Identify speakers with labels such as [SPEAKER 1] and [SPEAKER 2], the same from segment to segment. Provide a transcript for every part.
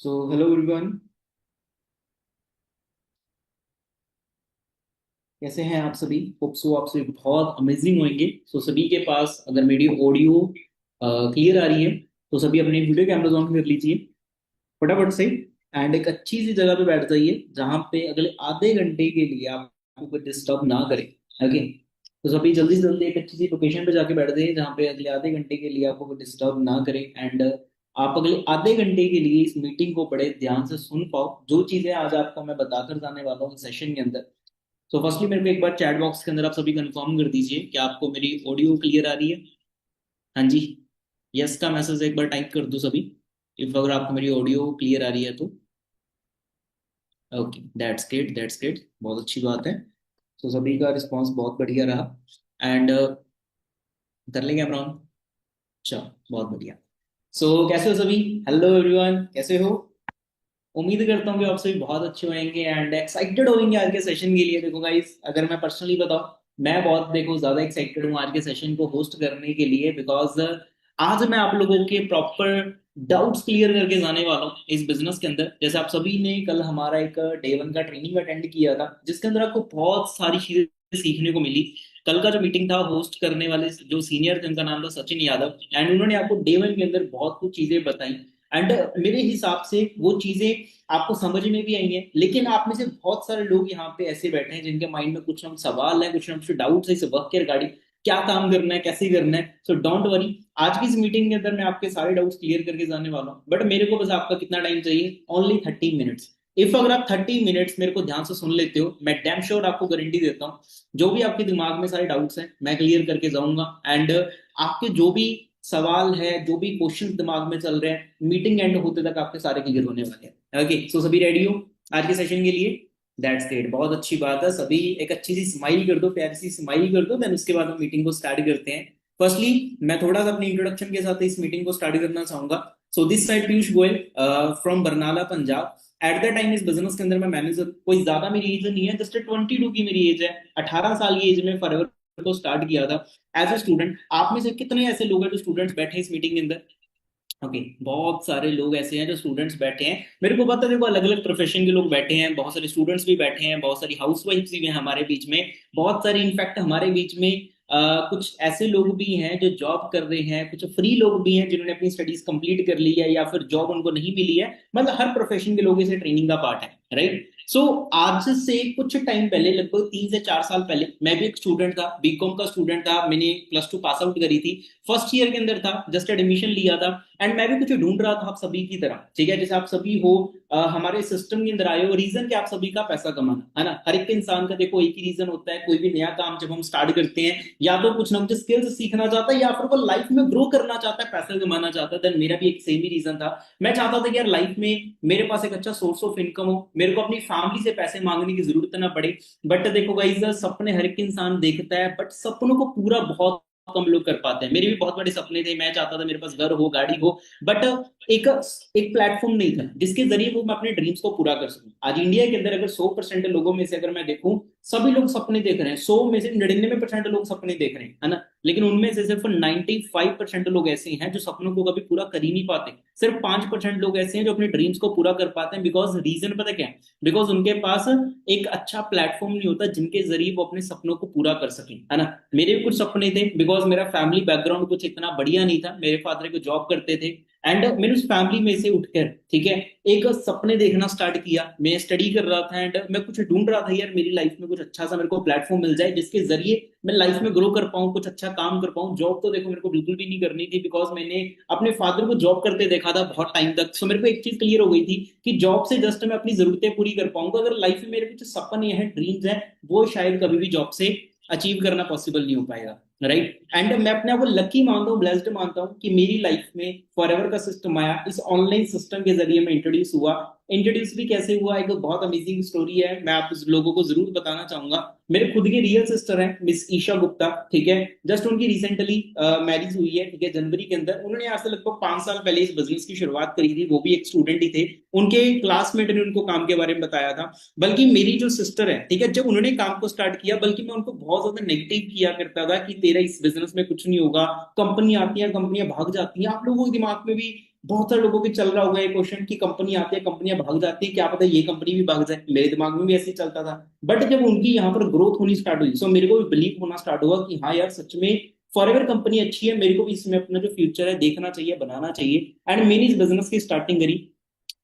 [SPEAKER 1] So hello everyone. कैसे हैं आप सभी? होप सो आप सभी बहुत अमेजिंग होंगे। सो सभी के पास अगर मेरी ऑडियो क्लियर आ रही है तो सभी अपने वीडियो कैमराज ऑन कर लीजिए फटाफट से। एंड एक अच्छी सी जगह पे बैठ जाइए जहाँ पे अगले आधे घंटे के लिए आपको कोई डिस्टर्ब ना करे। ओके, तो सभी जल्दी से जल्दी एक अच्छी सी लोकेशन पे जाके बैठ जाइए जहाँ पे अगले आधे घंटे के लिए आपको कोई डिस्टर्ब ना करे। एंड आप अगले आधे घंटे के लिए इस मीटिंग को बड़े ध्यान से सुन पाओ जो चीजें आज आपको मैं बताकर जाने वाला हूँ सेशन के अंदर। तो फर्स्टली मेरे को एक बार चैट बॉक्स के अंदर आप सभी कंफर्म कर दीजिए कि आपको मेरी ऑडियो क्लियर आ रही है। हाँ जी, यस का मैसेज एक बार टाइप कर दो सभी, इफ अगर आपको मेरी ऑडियो क्लियर आ रही है तो। Okay, that's great, that's great, बहुत अच्छी बात है। तो सभी का रिस्पांस बहुत बढ़िया रहा। एंड कर लेंगे हम राउंड। चलो, बहुत बढ़िया। सो कैसे हो सभी? हेलो एवरीवन, कैसे हो? उम्मीद करता हूँ कि आप सभी बहुत अच्छे होंगे एंड एक्साइटेड होंगे आज के सेशन के लिए। देखो गाइस, अगर मैं पर्सनली बताऊं, मैं बहुत देखो ज्यादा एक्साइटेड हूँ आज के सेशन को होस्ट करने के लिए, बिकॉज आज मैं आप लोगों के प्रॉपर डाउट्स क्लियर करके जाने वाला हूँ इस बिजनेस के अंदर। जैसे आप सभी ने कल हमारा एक डे वन का ट्रेनिंग अटेंड किया था जिसके अंदर आपको बहुत सारी चीजें सीखने को मिली। कल का जो मीटिंग था होस्ट करने वाले जो सीनियर थे उनका नाम था सचिन यादव, एंड उन्होंने आपको डे वन के अंदर बहुत कुछ चीजें बताई। एंड मेरे हिसाब से वो चीजें आपको समझ में भी आई हैं, लेकिन आप में से बहुत सारे लोग यहाँ पे ऐसे बैठे हैं जिनके माइंड में कुछ ना कुछ सवाल है, कुछ ना कुछ डाउट्स है इस वर्क के रिगार्डिंग, क्या काम करना है, कैसे करना है। सो डोंट वरी, आज की इस मीटिंग के अंदर मैं आपके सारे डाउट्स क्लियर करके जाने वाला हूँ। बट मेरे को बस आपका कितना टाइम चाहिए? Only 30 minutes. इफ अगर आप 30 मिनट्स मेरे को ध्यान से सुन लेते हो, मैं डैम श्योर आपको गारंटी देता हूँ जो भी आपके दिमाग में सारे डाउट्स हैं मैं क्लियर करके जाऊंगा। एंड आपके जो भी सवाल है, जो भी क्वेश्चन दिमाग में चल रहे हैं, मीटिंग एंड होते तक आपके सारे क्लियर होने वाले हैं। ओके, सो सभी रेडी हो आज के सेशन के लिए? दैट्स ग्रेट, बहुत अच्छी बात है। सभी एक अच्छी सी स्माइल कर दो, प्यारी सी स्माइल कर दो, देन उसके बाद हम मीटिंग को स्टार्ट करते हैं। फर्स्टली मैं थोड़ा सा अपनी इंट्रोडक्शन के साथ इस मीटिंग को स्टार्ट करना चाहूंगा। So this side Piyush Goyal from Barnala Punjab. At the time इस बिजनेस के अंदर मैं मैनेजर, कोई ज्यादा मेरी एज नहीं है, जस्ट 22 की मेरी एज है। 18 साल की एज में फॉरएवर को स्टार्ट किया था एज ए स्टूडेंट। आप में से कितने ऐसे लोग हैं जो स्टूडेंट्स बैठे हैं इस मीटिंग के अंदर? ओके, बहुत सारे लोग ऐसे हैं जो स्टूडेंट्स बैठे हैं। मेरे को पता है देखो, अलग अलग प्रोफेशन के लोग बैठे हैं, बहुत सारे स्टूडेंट्स भी बैठे हैं, बहुत सारी हाउस वाइफ्स भी हैं हमारे बीच में, बहुत सारे इनफैक्ट हमारे बीच में कुछ ऐसे लोग भी हैं जो जॉब कर रहे हैं, कुछ फ्री लोग भी हैं जिन्होंने अपनी स्टडीज कंप्लीट कर ली है या फिर जॉब उनको नहीं मिली है। मतलब हर प्रोफेशन के लोग इसे ट्रेनिंग का पार्ट है, राइट? सो आज से कुछ टाइम पहले, लगभग 3 से 4 साल पहले, मैं भी एक स्टूडेंट था, बीकॉम का स्टूडेंट था। मैंने +2 पास आउट करी थी, फर्स्ट ईयर के अंदर था, जस्ट एडमिशन लिया था। एंड मैं भी कुछ ढूंढ रहा था आप सभी की तरह, ठीक है? जैसे आप सभी हो हमारे सिस्टम के अंदर आए हो, रीजन क्या? आप सभी का पैसा कमाना है ना। हर एक इंसान का देखो एक ही रीजन होता है, कोई भी नया काम जब हम स्टार्ट करते हैं, या तो कुछ ना कुछ स्किल्स सीखना चाहता है या फिर वो लाइफ में ग्रो करना चाहता है, पैसा कमाना चाहता है। देन मेरा भी एक सेम ही रीजन था। मैं चाहता था कि यार लाइफ में मेरे पास एक अच्छा सोर्स ऑफ इनकम हो, मेरे को अपनी फैमिली से पैसे मांगने की जरूरत ना पड़े। बट देखो गाइस, सपने हर एक इंसान देखता है, बट सपनों को पूरा बहुत कम लोग कर पाते हैं। मेरे भी बहुत बड़े सपने थे, मैं चाहता था मेरे पास घर हो, गाड़ी हो, बट एक एक प्लेटफॉर्म नहीं था जिसके जरिए वो मैं अपने ड्रीम्स को पूरा कर सकूं। आज इंडिया के अंदर अगर 100% लोगों में से अगर मैं देखूं, सभी लोग सपने देख रहे हैं, 100 में से 99% लोग सपने देख रहे हैं, है ना। लेकिन उनमें से सिर्फ 95% लोग ऐसे हैं जो सपनों को कभी पूरा कर ही नहीं पाते। सिर्फ 5% लोग ऐसे हैं जो अपने ड्रीम्स को पूरा कर पाते हैं। बिकॉज रीजन पता क्या है? बिकॉज उनके पास एक अच्छा प्लेटफॉर्म नहीं होता जिनके जरिए वो अपने सपनों को पूरा कर सकें, है ना। मेरे भी कुछ सपने थे, बिकॉज मेरा फैमिली बैकग्राउंड कुछ इतना बढ़िया नहीं था, मेरे फादर को जॉब करते थे। एंड मैंने उस फैमिली में से उठकर, ठीक है, एक सपने देखना स्टार्ट किया। मैं स्टडी कर रहा था एंड मैं कुछ ढूंढ रहा था, यार मेरी लाइफ में कुछ अच्छा सा मेरे को प्लेटफॉर्म मिल जाए जिसके जरिए मैं लाइफ में ग्रो कर पाऊँ, कुछ अच्छा काम कर पाऊँ। जॉब तो देखो मेरे को बिल्कुल भी नहीं करनी थी, बिकॉज मैंने अपने फादर को जॉब करते देखा था बहुत टाइम तक। सो मेरे को एक चीज क्लियर हो गई थी कि जॉब से जस्ट मैं अपनी जरूरतें पूरी कर पाऊंगा। अगर लाइफ में मेरे कुछ सपने हैं, ड्रीम्स हैं, वो शायद कभी भी जॉब से अचीव करना पॉसिबल नहीं हो पाएगा, राइट? एंड मैं अपने आप को लकी मानता हूँ, ब्लेस्ड मानता हूँ कि मेरी लाइफ में फॉरएवर का सिस्टम आया, इस ऑनलाइन सिस्टम के जरिए मैं इंट्रोड्यूस हुआ। इंट्रोड्यूस भी कैसे हुआ, एक बहुत अमेजिंग स्टोरी है, मैं आप लोगों को जरूर बताना चाहूंगा। मेरे खुद के रियल सिस्टर हैं, मिस ईशा गुप्ता, ठीक है। जस्ट उनकी रिसेंटली मैरिज हुई है, ठीक है, जनवरी के अंदर। उन्होंने आज से लगभग 5 साल पहले इस बिजनेस की शुरुआत करी थी, वो भी एक स्टूडेंट ही थे। उनके क्लासमेट ने उनको काम के बारे में बताया था। बल्कि मेरी जो सिस्टर है, ठीक है, जब उन्होंने काम को स्टार्ट किया, बल्कि मैं उनको बहुत ज्यादा नेगेटिव किया करता था कि तेरा इस बिजनेस में कुछ नहीं होगा, कंपनी आती है कंपनियां भाग जाती हैं। आप लोगों के दिमाग में भी बहुत सारे लोगों के चल रहा होगा ये क्वेश्चन कि कंपनी आती है, कंपनियां भाग जाती है, क्या पता ये कंपनी भी भाग जाए। मेरे दिमाग में भी ऐसे ही चलता था। बट जब उनकी यहाँ पर ग्रोथ होनी स्टार्ट हुई, सो मेरे को भी बिलीव होना स्टार्ट हुआ कि हाँ यार सच में फॉरएवर कंपनी अच्छी है, मेरे को भी इसमें अपना जो फ्यूचर है देखना चाहिए, बनाना चाहिए। एंड मैंने इस बिजनेस की स्टार्टिंग करी।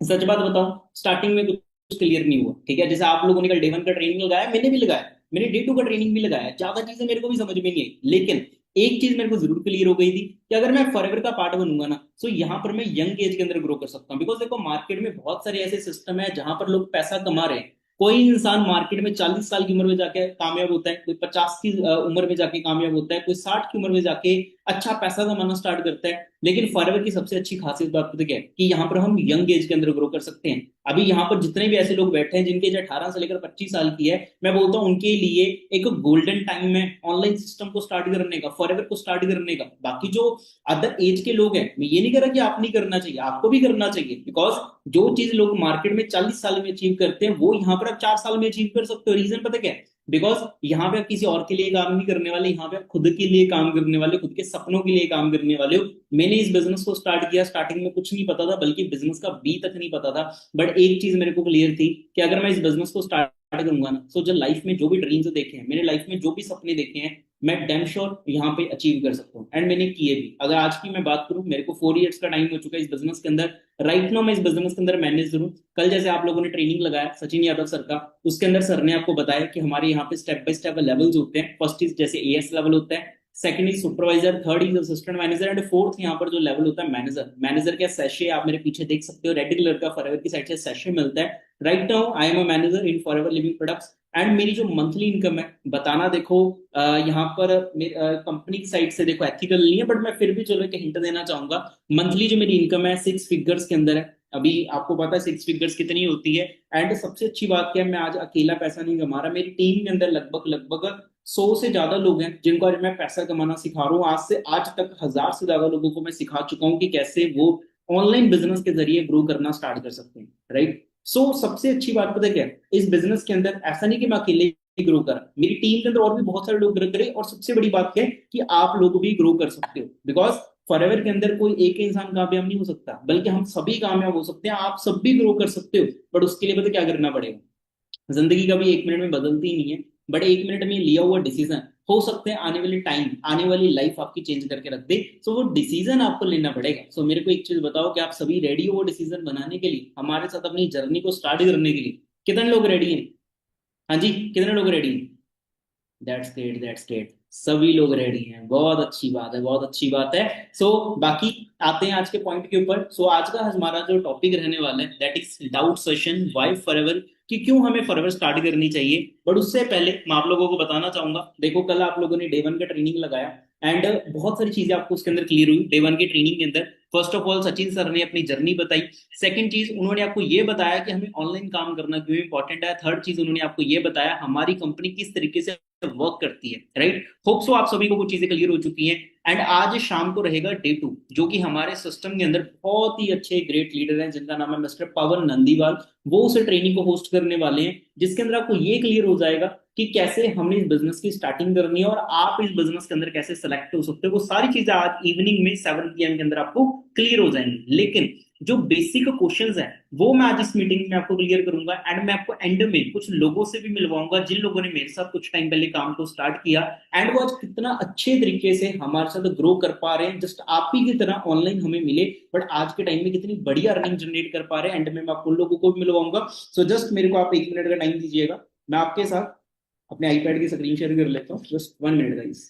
[SPEAKER 1] सच बात बताऊं, स्टार्टिंग में कुछ क्लियर नहीं हुआ, ठीक है। जैसे आप लोगों ने कल डे वन का ट्रेनिंग लगाया, मैंने भी लगाया, मैंने डे टू का ट्रेनिंग भी लगाया, ज्यादा चीजें मेरे को भी समझ में नहीं आई, लेकिन एक चीज मेरे को जरूर क्लियर हो गई थी कि अगर मैं फॉरएवर का पार्ट बनूंगा ना, तो यहाँ पर मैं यंग एज के अंदर ग्रो कर सकता हूँ। बिकॉज देखो मार्केट में बहुत सारे ऐसे सिस्टम है जहां पर लोग पैसा कमा रहे हैं। कोई इंसान मार्केट में 40 साल की उम्र में जाके कामयाब होता है, कोई 50 की उम्र में जाके कामयाब होता है, कोई 60 की उम्र में जाके अच्छा पैसा कमाना स्टार्ट करता है। लेकिन फॉरएवर की सबसे अच्छी खासियत बात पता क्या है, कि यहाँ पर हम यंग एज के अंदर ग्रो कर सकते हैं। अभी यहाँ पर जितने भी ऐसे लोग बैठे हैं जिनकी एज 18 से लेकर 25 साल की है, मैं बोलता हूँ उनके लिए एक गोल्डन टाइम है ऑनलाइन सिस्टम को स्टार्ट करने का, फॉरएवर को स्टार्ट करने का। बाकी जो अदर एज के लोग हैं, मैं ये नहीं कह रहा कि आप नहीं करना चाहिए, आपको भी करना चाहिए। बिकॉज जो चीज लोग मार्केट में 40 साल में अचीव करते हैं, वो यहाँ पर आप 4 साल में अचीव कर सकते हो। रीजन पता क्या है? बिकॉज यहाँ पे आप किसी और के लिए काम नहीं करने वाले, यहाँ पे आप खुद के लिए काम करने वाले, खुद के सपनों के लिए काम करने वाले हो। मैंने इस बिजनेस को स्टार्ट किया, स्टार्टिंग में कुछ नहीं पता था, बल्कि बिजनेस का बी तक नहीं पता था। बट एक चीज मेरे को क्लियर थी कि अगर मैं इस बिजनेस को स्टार्ट करूंगा ना, तो जो लाइफ में जो भी ड्रीम्स देखे हैं, मैंने लाइफ में जो भी सपने देखे हैं, मैं डैम श्योर यहाँ पे अचीव कर सकता हूँ। एंड मैंने किए भी। अगर आज की मैं बात करूँ, मेरे को 4 इयर्स का टाइम हो चुका है इस बिजनेस के अंदर। राइट नाउ मैं इस बिजनेस के अंदर मैनेजर हूँ। कल जैसे आप लोगों ने ट्रेनिंग लगाया सचिन यादव सर का, उसके अंदर सर ने आपको बताया कि हमारे यहाँ पे स्टेप बाय स्टेप लेवल्स होते हैं। फर्स्ट इज जैसे एएस लेवल होता है, second is supervisor, third is assistant manager, and fourth यहाँ पर जो लेवल होता है मैनेजर। मैनेजर का सेशे आप मेरे पीछे देख सकते हो, रेड कलर का फॉरएवर की साइड से सेशे मिलता है। Right now I am a manager in forever living products. And मेरी जो मंथली इनकम है बताना, देखो यहाँ पर कंपनी की साइड से देखो एथिकल नहीं है, बट मैं फिर भी चलो एक हिंट देना चाहूंगा। मंथली जो मेरी इनकम है 6 फिगर्स के अंदर है। अभी आपको पता है 6 फिगर्स कितनी होती है। एंड सबसे अच्छी बात क्या है, मैं आज अकेला पैसा नहीं कमा रहा, मेरी टीम के अंदर लगभग लगभग 100 से ज्यादा लोग हैं जिनको आज मैं पैसा कमाना सिखा रहा हूँ। आज से आज तक 1000 से ज्यादा लोगों को मैं सिखा चुका हूँ कि कैसे वो ऑनलाइन बिजनेस के जरिए ग्रो करना स्टार्ट कर सकते हैं। राइट। सो सबसे अच्छी बात पता है क्या है? इस बिजनेस के अंदर ऐसा नहीं कि मैं अकेले ग्रो कर, मेरी टीम के अंदर और भी बहुत सारे लोग ग्रो करें। और सबसे बड़ी बात क्या है कि आप लोग भी ग्रो कर सकते हो। बिकॉज फॉरएवर के अंदर कोई एक इंसान कामयाब नहीं हो सकता, बल्कि हम सभी कामयाब हो सकते हैं, आप सब भी ग्रो कर सकते हो। बट उसके लिए पता क्या करना पड़ेगा? जिंदगी कभी 1 मिनट में बदलती ही नहीं है। बट 1 मिनट में लिया हुआ डिसीजन हो सकते हैं आने वाली टाइम, आने वाली लाइफ आपकी चेंज करके रख दे। सो वो डिसीजन आपको लेना पड़ेगा। सो मेरे को एक चीज बताओ कि आप सभी रेडी हो वो डिसीजन बनाने के लिए, हमारे साथ अपनी जर्नी को स्टार्ट करने के लिए? कितने लोग रेडी हैं? हाँ जी, कितने लोग रेडी हैं? That's great, that's great. सभी लोग रेडी हैं, बहुत अच्छी बात है, बहुत अच्छी बात है। सो बाकी आते हैं आज के पॉइंट के ऊपर। सो आज का हमारा जो टॉपिक रहने वाला है that is doubt session why forever, कि क्यों हमें फॉरएवर स्टार्ट करनी चाहिए। बट उससे पहले मैं आप लोगों को बताना चाहूंगा, देखो कल आप लोगों ने डे वन का ट्रेनिंग लगाया, एंड बहुत सारी चीजें आपको उसके अंदर क्लियर हुई डे वन की ट्रेनिंग के अंदर। First of all Sachin sir ने अपनी जर्नी बताई। सेकंड चीज उन्होंने आपको ये बताया कि हमें ऑनलाइन काम करना क्यों इंपॉर्टेंट है। थर्ड चीज उन्होंने आपको ये बताया हमारी कंपनी किस तरीके से वर्क करती है। राइट। होप सो आप सभी को कुछ चीजें क्लियर हो चुकी हैं। एंड आज शाम को रहेगा डे टू, जो कि हमारे सिस्टम के अंदर बहुत ही अच्छे ग्रेट लीडर हैं जिनका नाम है मिस्टर पवन नंदीवाल। वो उस ट्रेनिंग को होस्ट करने वाले हैं, जिसके अंदर आपको ये क्लियर हो जाएगा कि कैसे हमने इस बिजनेस की स्टार्टिंग करनी है और आप इस बिजनेस के अंदर कैसे सेलेक्ट हो सकते हो। वो सारी चीजें आज इवनिंग में 7 PM के अंदर आपको क्लियर हो जाएंगी। लेकिन जो बेसिक क्वेश्चंस हैं वो मैं आज इस मीटिंग में आपको क्लियर करूंगा। एंड मैं आपको एंड में कुछ लोगों से भी मिलवाऊंगा जिन लोगों ने मेरे साथ कुछ टाइम पहले काम को स्टार्ट किया, एंड वो आज कितना अच्छे तरीके से हमारे साथ ग्रो कर पा रहे हैं, जस्ट आप ही की तरह ऑनलाइन हमें मिले, बट आज के टाइम में कितनी बढ़िया अर्निंग जनरेट कर पा रहे हैं। एंड में मैं आपको उन लोगों को भी मिलवाऊंगा। सो जस्ट मेरे को आप 1 मिनट का टाइम दीजिएगा, मैं आपके साथ अपने आईपैड की स्क्रीन शेयर कर लेता हूँ। Just 1 minute guys.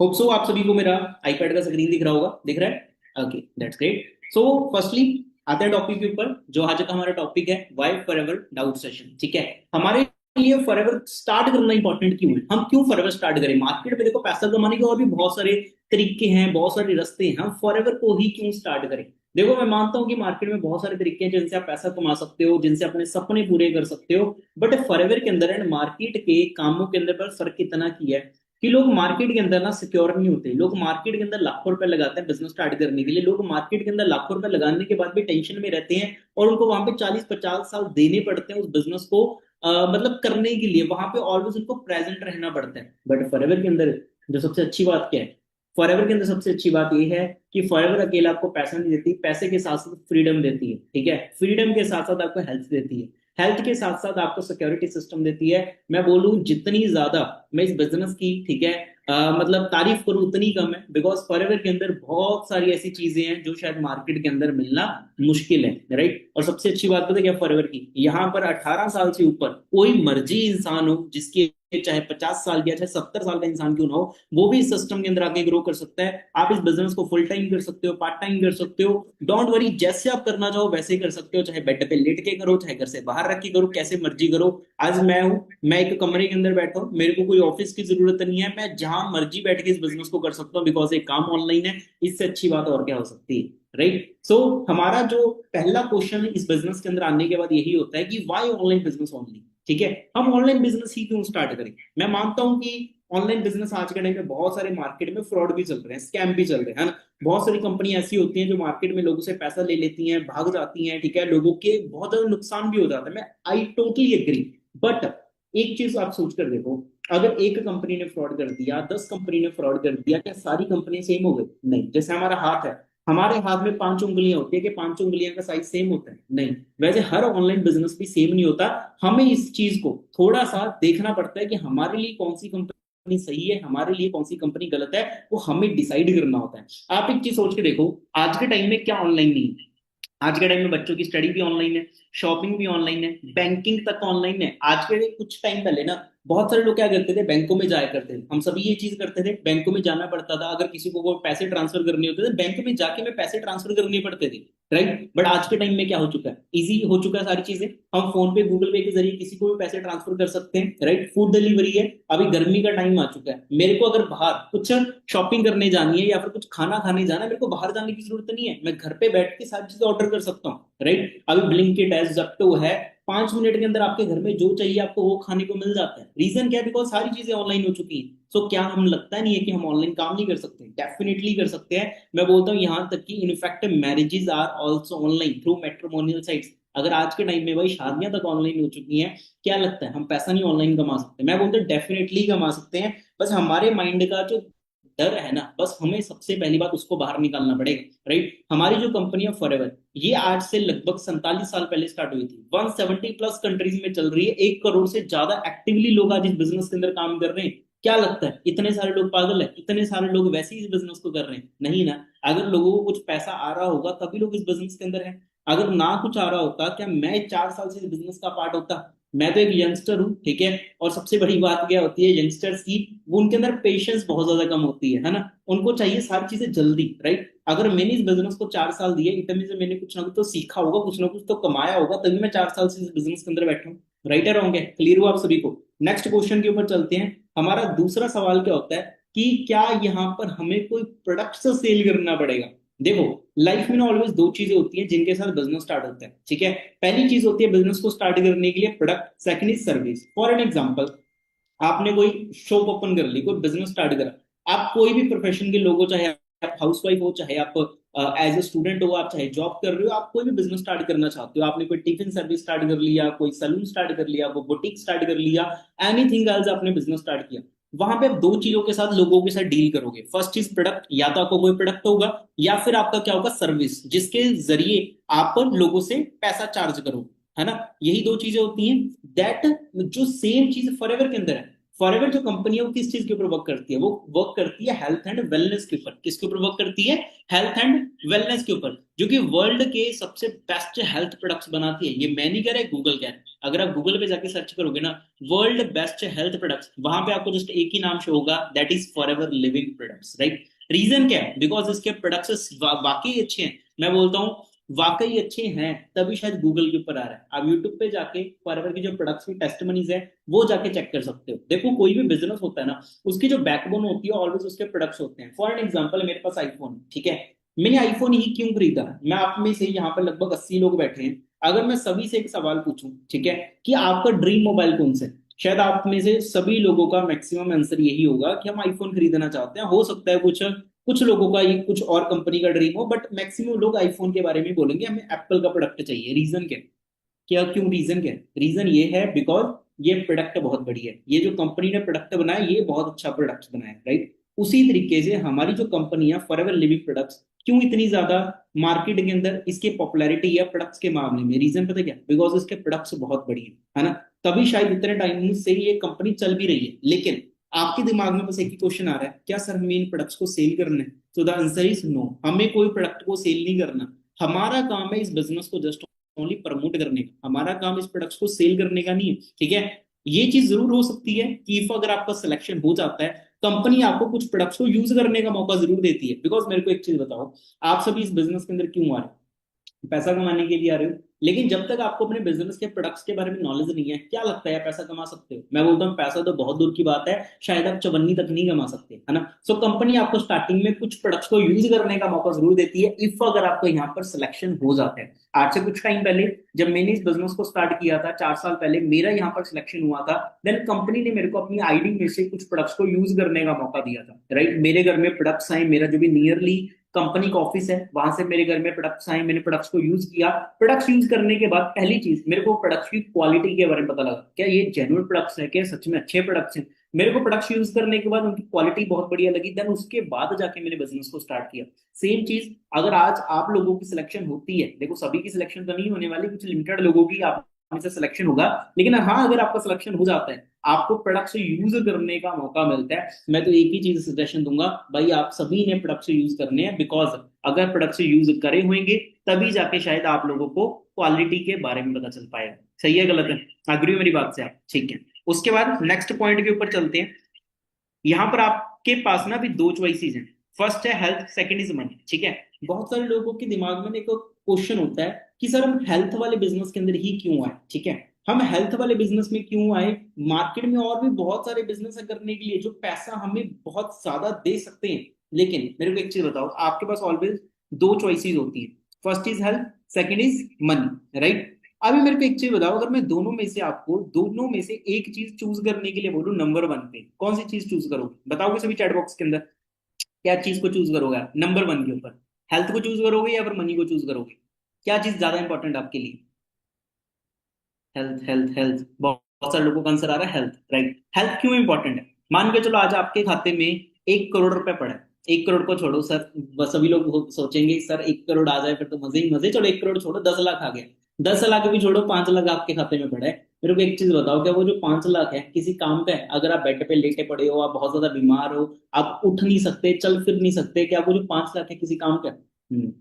[SPEAKER 1] Hope so आप सभी को मेरा आईपैड का स्क्रीन दिख रहा होगा, दिख रहा है? Okay, that's great. So firstly आते हैं टॉपिक के ऊपर। जो आज का हमारा टॉपिक है वाई फॉरएवर डाउट सेशन, ठीक है। हमारे लिए फॉरएवर स्टार्ट करना इंपॉर्टेंट क्यों है, हम क्यों फॉरएवर स्टार्ट करें? मार्केट में देखो पैसा कमाने के और भी बहुत सारे तरीके हैं, बहुत सारे रास्ते हैं, हम फॉरएवर को ही क्यों स्टार्ट करें? देखो मैं मानता हूं कि मार्केट में बहुत सारे तरीके हैं जिनसे आप पैसा कमा सकते हो, जिनसे अपने सपने पूरे कर सकते हो। बट फॉरएवर के अंदर एंड मार्केट के कामों के अंदर पर फर्क इतना किया है कि लोग मार्केट के अंदर ना सिक्योर नहीं होते। लोग मार्केट के अंदर लाखों रुपए लगाते हैं बिजनेस स्टार्ट करने के लिए, लोग मार्केट के अंदर लाखों रुपए लगाने के बाद भी टेंशन में रहते हैं, और उनको वहां पे 40-50 साल देने पड़ते हैं उस बिजनेस को मतलब करने के लिए, वहां पे ऑलवेज उनको प्रेजेंट रहना पड़ता है। बट फॉरएवर के अंदर जो सबसे अच्छी बात क्या है, फॉरएवर के अंदर सबसे अच्छी बात यह है कि फॉरएवर अकेला आपको पैसा नहीं देती, पैसे के साथ साथ फ्रीडम देती है। ठीक है, फ्रीडम के साथ साथ आपको हेल्थ देती है, हेल्थ के साथ साथ आपको सिक्योरिटी सिस्टम देती है। मैं बोलूं जितनी ज्यादा मैं इस बिजनेस की, ठीक है, मतलब तारीफ करूं उतनी कम है, बिकॉज फॉरएवर के अंदर बहुत सारी ऐसी चीजें हैं जो शायद मार्केट के अंदर मिलना मुश्किल है, राइट। और सबसे अच्छी बात पता है क्या फॉरएवर की, यहाँ पर 18 साल से ऊपर कोई मर्जी इंसान हो, जिसकी चाहे 50 साल की चाहे 70 साल का इंसान क्यों ना हो, वो भी इस सिस्टम के अंदर आके ग्रो कर सकता है। आप इस बिजनेस को फुल टाइम कर सकते हो, पार्ट टाइम कर सकते हो, डोंट वरी, जैसे आप करना चाहो वैसे ही कर सकते हो, चाहे बेड पे लेट के करो, चाहे घर से बाहर रख के करो, कैसे मर्जी करो। आज मैं हूं, मैं एक कमरे के अंदर बैठा हूं, मेरे को कोई ऑफिस की जरूरत नहीं है, मैं जहां मर्जी बैठ के इस बिजनेस को कर सकता हूँ, बिकॉज एक काम ऑनलाइन है। इससे अच्छी बात और क्या हो सकती है, राइट। सो हमारा जो पहला क्वेश्चन इस बिजनेस के अंदर आने के बाद यही होता है कि वाई ऑनलाइन बिजनेस ओनली। ठीक है, हम ऑनलाइन बिजनेस ही क्यों स्टार्ट करें। मैं मानता हूं कि ऑनलाइन बिजनेस आज के टाइम में बहुत सारे मार्केट में फ्रॉड भी चल रहे हैं, स्कैम भी चल रहे हैं, है ना। बहुत सारी कंपनी ऐसी होती हैं जो मार्केट में लोगों से पैसा ले लेती हैं, भाग जाती हैं, ठीक है, लोगों के बहुत ज्यादा नुकसान भी हो जाता है। मैं आई टोटली एग्री, बट एक चीज आप सोच कर देखो, अगर एक कंपनी ने फ्रॉड कर दिया, 10 कंपनी ने फ्रॉड कर दिया, क्या सारी कंपनी सेम हो गई? नहीं। जैसे हमारा हाथ है, हमारे हाथ में 5 उंगलियां होती है, कि 5 उंगलियां का साइज सेम होता है? नहीं। वैसे हर ऑनलाइन बिजनेस भी सेम नहीं होता। हमें इस चीज को थोड़ा सा देखना पड़ता है कि हमारे लिए कौन सी कंपनी सही है, हमारे लिए कौन सी कंपनी गलत है, वो हमें डिसाइड करना होता है। आप एक चीज सोच के देखो, आज के टाइम में क्या ऑनलाइन नहीं है? आज के टाइम में बच्चों की स्टडी भी ऑनलाइन है, शॉपिंग भी ऑनलाइन है, बैंकिंग तक ऑनलाइन है। आज के कुछ टाइम पहले ना बहुत सारे लोग क्या करते थे, बैंकों में जाया करते थे, हम सभी ये चीज करते थे, बैंकों में जाना पड़ता था, अगर किसी को कोई पैसे ट्रांसफर करने होते थे बैंक में जाके में पैसे ट्रांसफर करने पड़ते थे, राइट। बट आज के टाइम में क्या हो चुका है, इजी हो चुका है सारी चीजें। हम फोन पे गूगल पे के जरिए किसी को भी पैसे ट्रांसफर कर सकते हैं, राइट। फूड डिलीवरी है, अभी गर्मी का टाइम आ चुका है, मेरे को अगर बाहर कुछ शॉपिंग करने जानी है या फिर कुछ खाना खाने जाना है, मेरे को बाहर जाने की जरूरत नहीं है, मैं घर पे बैठ के सारी चीजें ऑर्डर कर सकता हूँ, राइट। अभी ब्लिंकिट है, ज़ेप्टो है, 5 मिनट के अंदर आपके घर में जो चाहिए आपको वो खाने को मिल जाता है। रीजन क्या है? बिकॉज सारी चीजें ऑनलाइन हो चुकी हैं। सो क्या हम लगता नहीं है कि हम ऑनलाइन काम नहीं कर सकते? डेफिनेटली कर सकते हैं। मैं बोलता हूँ यहाँ तक कि in fact marriages are also online through matrimonial sites. अगर आज के टाइम में भाई शादियां तक ऑनलाइन हो चुकी हैं, क्या लगता है हम पैसा नहीं ऑनलाइन कमा सकते? मैं बोलता हूँ डेफिनेटली कमा सकते हैं। बस हमारे माइंड का जो डर है ना, बस हमें सबसे पहली बात उसको बाहर निकालना पड़ेगा, राइट। हमारी जो कंपनी है फॉरएवर, ये आज से लगभग 47 साल पहले स्टार्ट हुई थी, 170+ कंट्रीज में चल रही है, 1 करोड़ से ज्यादा एक्टिवली लोग आज इस बिजनेस के अंदर काम कर रहे हैं। क्या लगता है इतने सारे लोग पागल है? इतने सारे लोग वैसे ही इस बिजनेस को कर रहे हैं? नहीं ना। अगर लोगों को कुछ पैसा आ रहा होगा तभी लोग इस बिजनेस के अंदर है। अगर ना कुछ आ रहा होता, क्या मैं 4 साल से इस बिजनेस का पार्ट होता? मैं तो एक यंगस्टर हूँ, ठीक है। और सबसे बड़ी बात क्या होती है यंगस्टर्स की, वो उनके अंदर पेशेंस बहुत ज्यादा कम होती है ना। उनको चाहिए सारी चीजें जल्दी, राइट। अगर मैंने इस बिजनेस को 4 साल दिए, इतने से मैंने कुछ ना कुछ तो सीखा होगा, कुछ ना कुछ तो कमाया होगा, तभी मैं 4 साल से इस बिजनेस के अंदर बैठा हूँ। राइट है रॉन्ग है? क्लियर हुआ आप सभी को? नेक्स्ट क्वेश्चन के ऊपर चलते हैं। हमारा दूसरा सवाल क्या होता है कि क्या यहाँ पर हमें कोई प्रोडक्ट सेल करना पड़ेगा? देखो, लाइफ में ना ऑलवेज दो चीजें होती हैं जिनके साथ बिजनेस स्टार्ट होता है, ठीक है। पहली चीज होती है बिजनेस को स्टार्ट करने के लिए product, second is service. For an example, आपने कोई शॉप ओपन कर ली, कोई बिजनेस स्टार्ट करा, आप कोई भी प्रोफेशन के लोग हो, चाहे आप हाउसवाइफ हो, चाहे आप एज ए स्टूडेंट हो, आप चाहे जॉब कर रहे हो, आप कोई भी बिजनेस स्टार्ट करना चाहते हो, आपने कोई टिफिन सर्विस स्टार्ट कर लिया, कोई सलून स्टार्ट कर लिया, कोई बुटीक स्टार्ट कर लिया, एनीथिंग एल्स आपने बिजनेस स्टार्ट किया, वहां पे आप दो चीजों के साथ लोगों के साथ डील करोगे। फर्स्ट इज प्रोडक्ट, या तो आपको कोई प्रोडक्ट होगा, या फिर आपका क्या होगा, सर्विस, जिसके जरिए आप लोगों से पैसा चार्ज करो, है ना। यही दो चीजें होती हैं। दैट जो सेम चीज फॉरएवर के अंदर है। फॉरएवर जो कंपनी है वो किस चीज के ऊपर वर्क करती है? वो वर्क करती है हेल्थ एंड वेलनेस के ऊपर। किसके ऊपर वर्क करती है? हेल्थ एंड वेलनेस के ऊपर, जो कि वर्ल्ड के सबसे बेस्ट हेल्थ प्रोडक्ट्स बनाती है। ये मैं नहीं कह रहा, गूगल कह रहा है। अगर आप गूगल पे जाके सर्च करोगे ना, वर्ल्ड बेस्ट हेल्थ प्रोडक्ट्स, वहां पे आपको जस्ट एक ही नाम शो होगा, that is forever living products, right. Reason क्या है? बिकॉज इसके प्रोडक्ट्स वाकई अच्छे हैं। मैं बोलता हूँ वाकई अच्छे हैं, तभी शायद गूगल के ऊपर आ रहा है। आप यूट्यूब पे जाके फॉरएवर की जो प्रोडक्ट्स की टेस्टमनीज है वो जाके चेक कर सकते हो। देखो, कोई भी बिजनेस होता है ना, उसकी जो बैकबोन होती है ऑलवेज उसके प्रोडक्ट्स होते हैं। फॉर एन एग्जांपल, मेरे पास आईफोन, ठीक है। मैंने आईफोन ही क्यों खरीदा? मैं आप में से यहाँ पर लगभग 80 लोग बैठे हैं, अगर मैं सभी से एक सवाल पूछूं, ठीक है, कि आपका ड्रीम मोबाइल कौन सा है, शायद आप में से सभी लोगों का मैक्सिमम आंसर यही होगा कि हम आईफोन खरीदना चाहते हैं। हो सकता है कुछ कुछ लोगों का ये कुछ और कंपनी का ड्रीम हो, बट मैक्सिमम लोग आईफोन के बारे में बोलेंगे हमें एप्पल का प्रोडक्ट चाहिए। रीजन क्या? क्या क्यों रीजन क्या? रीजन ये है बिकॉज ये प्रोडक्ट बहुत बढ़िया है, ये जो कंपनी ने प्रोडक्ट बनाया ये बहुत अच्छा प्रोडक्ट बनाया है, राइट। उसी तरीके से हमारी जो कंपनी है फॉरएवर लिविंग प्रोडक्ट्स क्यों इतनी ज्यादा मार्केट के अंदर इसकी पॉपुलैरिटी है प्रोडक्ट्स के मामले में, रीजन पता क्या? बिकॉज इसके प्रोडक्ट्स बहुत बढ़िया है ना। तभी शायद इतने टाइम से ये कंपनी चल भी रही है। लेकिन आपके दिमाग में बस एक ही क्वेश्चन आ रहा है, क्या सर हमें इन प्रोडक्ट्स को सेल करना है? तो द आंसर इज नो, हमें कोई प्रोडक्ट को सेल नहीं करना। हमारा काम है इस बिजनेस को जस्ट ओनली प्रमोट करने का, हमारा काम इस प्रोडक्ट्स को सेल करने का नहीं है, ठीक है। ये चीज जरूर हो सकती है कि इफ अगर आपका सिलेक्शन हो जाता है, कंपनी आपको कुछ प्रोडक्ट्स को यूज करने का मौका जरूर देती है। बिकॉज मेरे को एक चीज बताओ, आप सभी इस बिजनेस के अंदर क्यों आ रहे हो? पैसा कमाने के लिए आ रहे हो। लेकिन जब तक आपको अपने बिजनेस के प्रोडक्ट्स के बारे में नॉलेज नहीं है, क्या लगता है पैसा कमा सकते हो? मैं बोलता हूँ पैसा तो बहुत दूर की बात है, शायद आप चवन्नी तक नहीं कमा सकते, है ना। सो कंपनी आपको स्टार्टिंग में कुछ प्रोडक्ट्स को यूज करने का मौका जरूर देती है, इफ अगर आपको यहाँ पर सिलेक्शन हो जाता है। आज से कुछ टाइम पहले जब मैंने इस बिजनेस को स्टार्ट किया था, 4 साल पहले मेरा यहाँ पर सिलेक्शन हुआ था, देन कंपनी ने मेरे को अपनी आईडी में से कुछ प्रोडक्ट्स को यूज करने का मौका दिया था, राइट। मेरे घर में प्रोडक्ट्स आए, मेरा जो भी नियरली कंपनी का ऑफिस है वहां से मेरे घर में प्रोडक्ट्स आए, मैंने प्रोडक्ट्स को यूज किया। प्रोडक्ट्स यूज करने के बाद पहली चीज मेरे को प्रोडक्ट्स की क्वालिटी के बारे में पता लगा, क्या ये जेन्युइन प्रोडक्ट्स है, क्या सच में अच्छे प्रोडक्ट्स हैं। मेरे को प्रोडक्ट्स यूज करने के बाद उनकी क्वालिटी बहुत बढ़िया लगी, देन उसके बाद जाके मैंने बिजनेस को स्टार्ट किया। सेम चीज अगर आज आप लोगों की सिलेक्शन होती है, देखो सभी की सिलेक्शन तो नहीं होने वाली, कुछ लिमिटेड लोगों की आप में से सिलेक्शन होगा। लेकिन हाँ, अगर आपका सिलेक्शन हो जाता है, आपको प्रोडक्ट्स यूज करने का मौका मिलता है, मैं तो एक ही चीज सजेशन दूंगा, भाई आप सभी ने प्रोडक्ट्स यूज करने हैं। बिकॉज अगर प्रोडक्ट्स यूज करे होंगे तभी जाके शायद आप लोगों को क्वालिटी के बारे में पता चल पाएगा। सही है गलत है? अग्री मेरी बात से आप? ठीक है। उसके बाद नेक्स्ट पॉइंट के ऊपर चलते हैं। यहाँ पर आपके पास ना भी दो चॉइसेस हैं, फर्स्ट है हेल्थ, सेकंड इज मनी, ठीक है। बहुत सारे लोगों के दिमाग में एक क्वेश्चन होता है कि सर हम हेल्थ वाले बिजनेस के अंदर ही क्यों आए, ठीक है। हम हेल्थ वाले बिजनेस में क्यों आए? मार्केट में और भी बहुत सारे बिजनेस है करने के लिए जो पैसा हमें बहुत ज्यादा दे सकते हैं। लेकिन मेरे को एक चीज बताओ, आपके पास ऑलवेज दो चॉइसेस होती है, first is health, second is money, right. अभी मेरे को एक चीज बताओ, अगर मैं दोनों में से आपको दोनों में से एक चीज चूज करने के लिए बोलूं नंबर वन पे, कौन सी चीज चूज करोगे? बताओगे सभी चैट बॉक्स के अंदर, क्या चीज को चूज करोगे आप नंबर वन के ऊपर? हेल्थ को चूज करोगे या फिर मनी को चूज करोगे? क्या चीज ज्यादा इंपॉर्टेंट आपके लिए? Health, health, health. बहुत बहुत सारे लोगों का आंसर आ रहा है हेल्थ, राइट। हेल्थ क्यों इंपॉर्टेंट है? मान के चलो आज आपके खाते में 1 करोड़ रुपए पड़ा है। 1 करोड़ को छोड़ो सर, बस सभी लोग सोचेंगे सर 1 करोड़ आ जाए फिर तो मजे ही मजे, चलो 1 करोड़ छोड़ो, 10 लाख आ गया। 10 लाख भी छोड़ो, 5 लाख आपके खाते में पड़ा है। मेरे को एक चीज बताओ, क्या वो जो 5 लाख है किसी काम का है? अगर आप बेड पे लेटे पड़े हो, आप बहुत ज्यादा बीमार हो, आप उठ नहीं सकते, चल फिर नहीं सकते, क्या वो जो 5 लाख है किसी काम का है?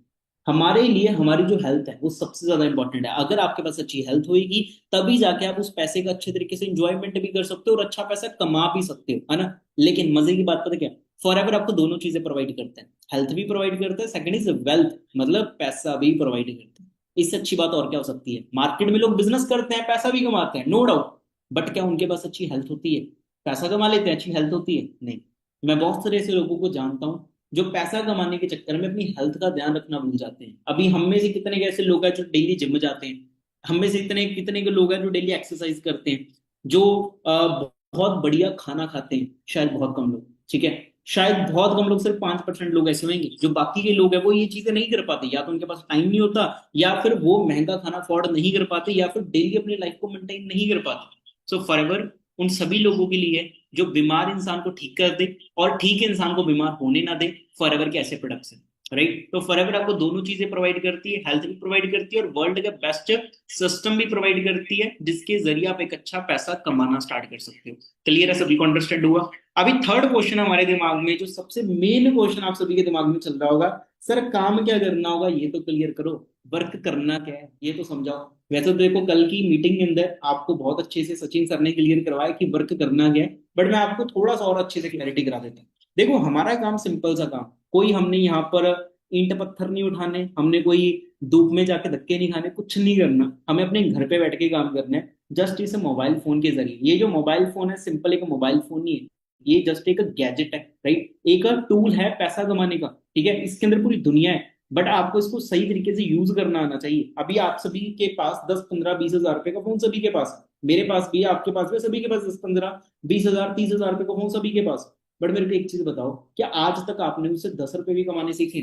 [SPEAKER 1] हमारे लिए हमारी जो हेल्थ है वो सबसे ज्यादा इंपॉर्टेंट है। अगर आपके पास अच्छी हेल्थ होगी तभी जाके आप उस पैसे का अच्छे तरीके से इंजॉयमेंट भी कर सकते हो और अच्छा पैसा कमा भी सकते हो, है ना। लेकिन मजे की बात पता क्या? फॉर एवर आपको दोनों चीजें प्रोवाइड करते हैं, हेल्थ भी प्रोवाइड करता है, सेकंड इज वेल्थ, मतलब पैसा भी प्रोवाइड करते हैं। इससे अच्छी बात और क्या हो सकती है? मार्केट में लोग बिजनेस करते हैं, पैसा भी कमाते हैं, नो डाउट। बट क्या उनके पास अच्छी हेल्थ होती है? पैसा कमा लेते हैं, अच्छी हेल्थ होती है? नहीं। मैं बहुत सारे ऐसे लोगों को जानता हूँ जो पैसा कमाने के चक्कर में अपनी हेल्थ का ध्यान रखना भूल जाते हैं। अभी हम में से कितने के ऐसे लोग हैं जो डेली जिम जाते हैं? हम में से इतने कितने के लोग हैं जो डेली एक्सरसाइज करते हैं, जो बहुत बढ़िया खाना खाते हैं? शायद बहुत कम लोग, ठीक है। शायद बहुत कम लोग, सिर्फ 5% लोग ऐसे होंगे। जो बाकी के लोग हैं वो ये चीजें नहीं कर पाते, या तो उनके पास टाइम नहीं होता, या फिर वो महंगा खाना अफोर्ड नहीं कर पाते, या फिर डेली अपनी लाइफ को मेंटेन नहीं कर पाते। सो फॉरएवर उन सभी लोगों के लिए जो बीमार इंसान को ठीक कर दे और ठीक इंसान को बीमार होने ना दे, फॉरएवर के ऐसे प्रोडक्ट्स हैं, राइट। तो फॉरएवर आपको दोनों चीजें प्रोवाइड करती है, हेल्थ भी प्रोवाइड करती है और वर्ल्ड का बेस्ट सिस्टम भी प्रोवाइड करती है, जिसके जरिए आप एक अच्छा पैसा कमाना स्टार्ट कर सकते हो। क्लियर है? सभी को अंडरस्टैंड हुआ? अभी थर्ड क्वेश्चन हमारे दिमाग में, जो सबसे मेन क्वेश्चन आप सभी के दिमाग में चल रहा होगा, सर काम क्या करना होगा? ये तो क्लियर करो, वर्क करना क्या है ये तो समझाओ। वैसे तो देखो कल की मीटिंग के अंदर आपको बहुत अच्छे से सचिन सर ने क्लियर करवाया कि वर्क करना क्या है, बट मैं आपको थोड़ा सा और अच्छे से क्लैरिटी करा देता हूँ। देखो हमारा काम सिंपल सा काम, कोई हमने यहाँ पर ईंट पत्थर नहीं उठाने, हमने कोई धूप में जाके धक्के नहीं खाने, कुछ नहीं करना, हमें अपने घर पे बैठ के काम करना है। जस्ट इस मोबाइल फोन के जरिए, ये जो मोबाइल फोन है सिंपल एक मोबाइल फोन ही है, ये जस्ट एक गैजेट है, राइट। एक टूल है पैसा कमाने का, ठीक है। इसके अंदर पूरी दुनिया है, बट आपको इसको सही तरीके से यूज करना आना चाहिए। अभी आप सभी के पास 10, 15, 20 हजार रुपए का फोन सभी के पास है, मेरे पास भी है, आपके पास भी है, सभी के पास 10, 15, 20 हजार, 30 हजार रुपए का फोन सभी के पास। बट मेरे को एक चीज बताओ, क्या आज तक आपने उससे 10 रुपए भी कमाने सीखे?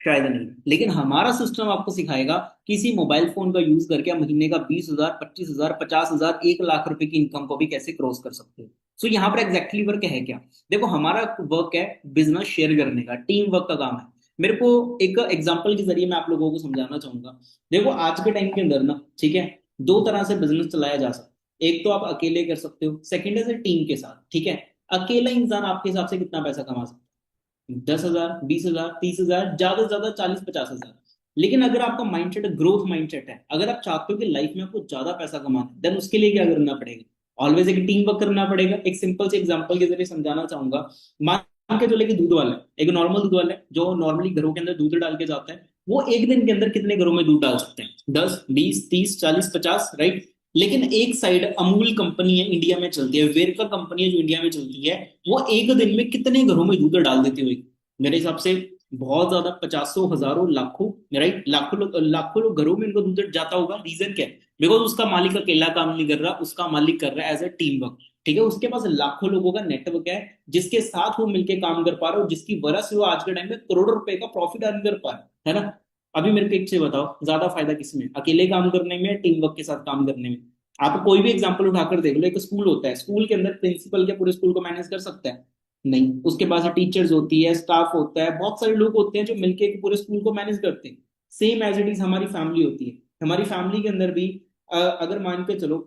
[SPEAKER 1] शायद नहीं। लेकिन हमारा सिस्टम आपको सिखाएगा किसी मोबाइल फोन का यूज करके आप महीने का 20 हजार, 25 हजार, 50 हजार, 1 लाख रुपए की इनकम को भी कैसे क्रॉस कर सकते हो। सो यहाँ पर एग्जैक्टली वर्क है क्या? देखो हमारा वर्क है बिजनेस शेयर करने का, टीम वर्क का काम है। मेरे को एक एग्जांपल के जरिए मैं आप लोगों को समझाना चाहूंगा। देखो आज के टाइम के अंदर ना, ठीक है, दो तरह से बिजनेस चलाया जा सकता है। एक तो आप अकेले कर सकते हो, सेकंड है टीम के साथ, ठीक है। अकेला इंसान आपके हिसाब से कितना पैसा कमा सकता है? 10,000, 20,000, 30,000, ज्यादा से ज्यादा 40-50,000। लेकिन अगर आपका माइंडसेट ग्रोथ माइंडसेट है, अगर आप चाहते हो कि लाइफ में आपको ज्यादा पैसा कमाना है, देन उसके लिए क्या करना पड़ेगा? ऑलवेज एक टीम वर्क करना पड़ेगा। एक सिंपल से एग्जांपल के जरिए समझाना चाहूंगा। मान के चले कि दूध वाला है, एक नॉर्मल दूध वाला है जो नॉर्मली घरों के अंदर दूध डाल के जाता है। वो एक दिन के अंदर कितने घरों में दूध डाल सकते हैं? 10, 20, 30, 40, 50, राइट। लेकिन एक साइड अमूल कंपनी है, इंडिया में चलती है, वेरका कंपनी है जो इंडिया में चलती है, वो एक दिन में कितने घरों में दूध डाल देती हुई? मेरे हिसाब से बहुत ज्यादा, पचासों, हजारों, लाखों, राइट। लाखों लोग घरों में उनको दूध जाता होगा। रीजन क्या है? बिकॉज उसका मालिक अकेला काम नहीं कर रहा, उसका मालिक कर रहा है एज ए टीम वर्क, ठीक है। उसके पास लाखों लोगों का नेटवर्क है जिसके साथ वो मिलकर काम कर पा रहा है, और जिसकी वजह से वो आज के टाइम में करोड़ों रुपए का प्रॉफिट अर्न कर पा रहा है ना। अभी मेरे को एक चीज बताओ, ज्यादा फायदा किसमें, अकेले काम करने में, टीम वर्क के साथ काम करने में? आप कोई भी एग्जांपल उठाकर देख लो। एक स्कूल होता है, स्कूल के अंदर प्रिंसिपल क्या पूरे स्कूल को मैनेज कर सकता है? नहीं। उसके पास टीचर्स होती है, स्टाफ होता है, बहुत सारे लोग होते हैं जो मिलके पूरे स्कूल को मैनेज करते हैं। सेम एज इट इज हमारी फैमिली होती है। हमारी फैमिली के अंदर भी अगर मान के चलो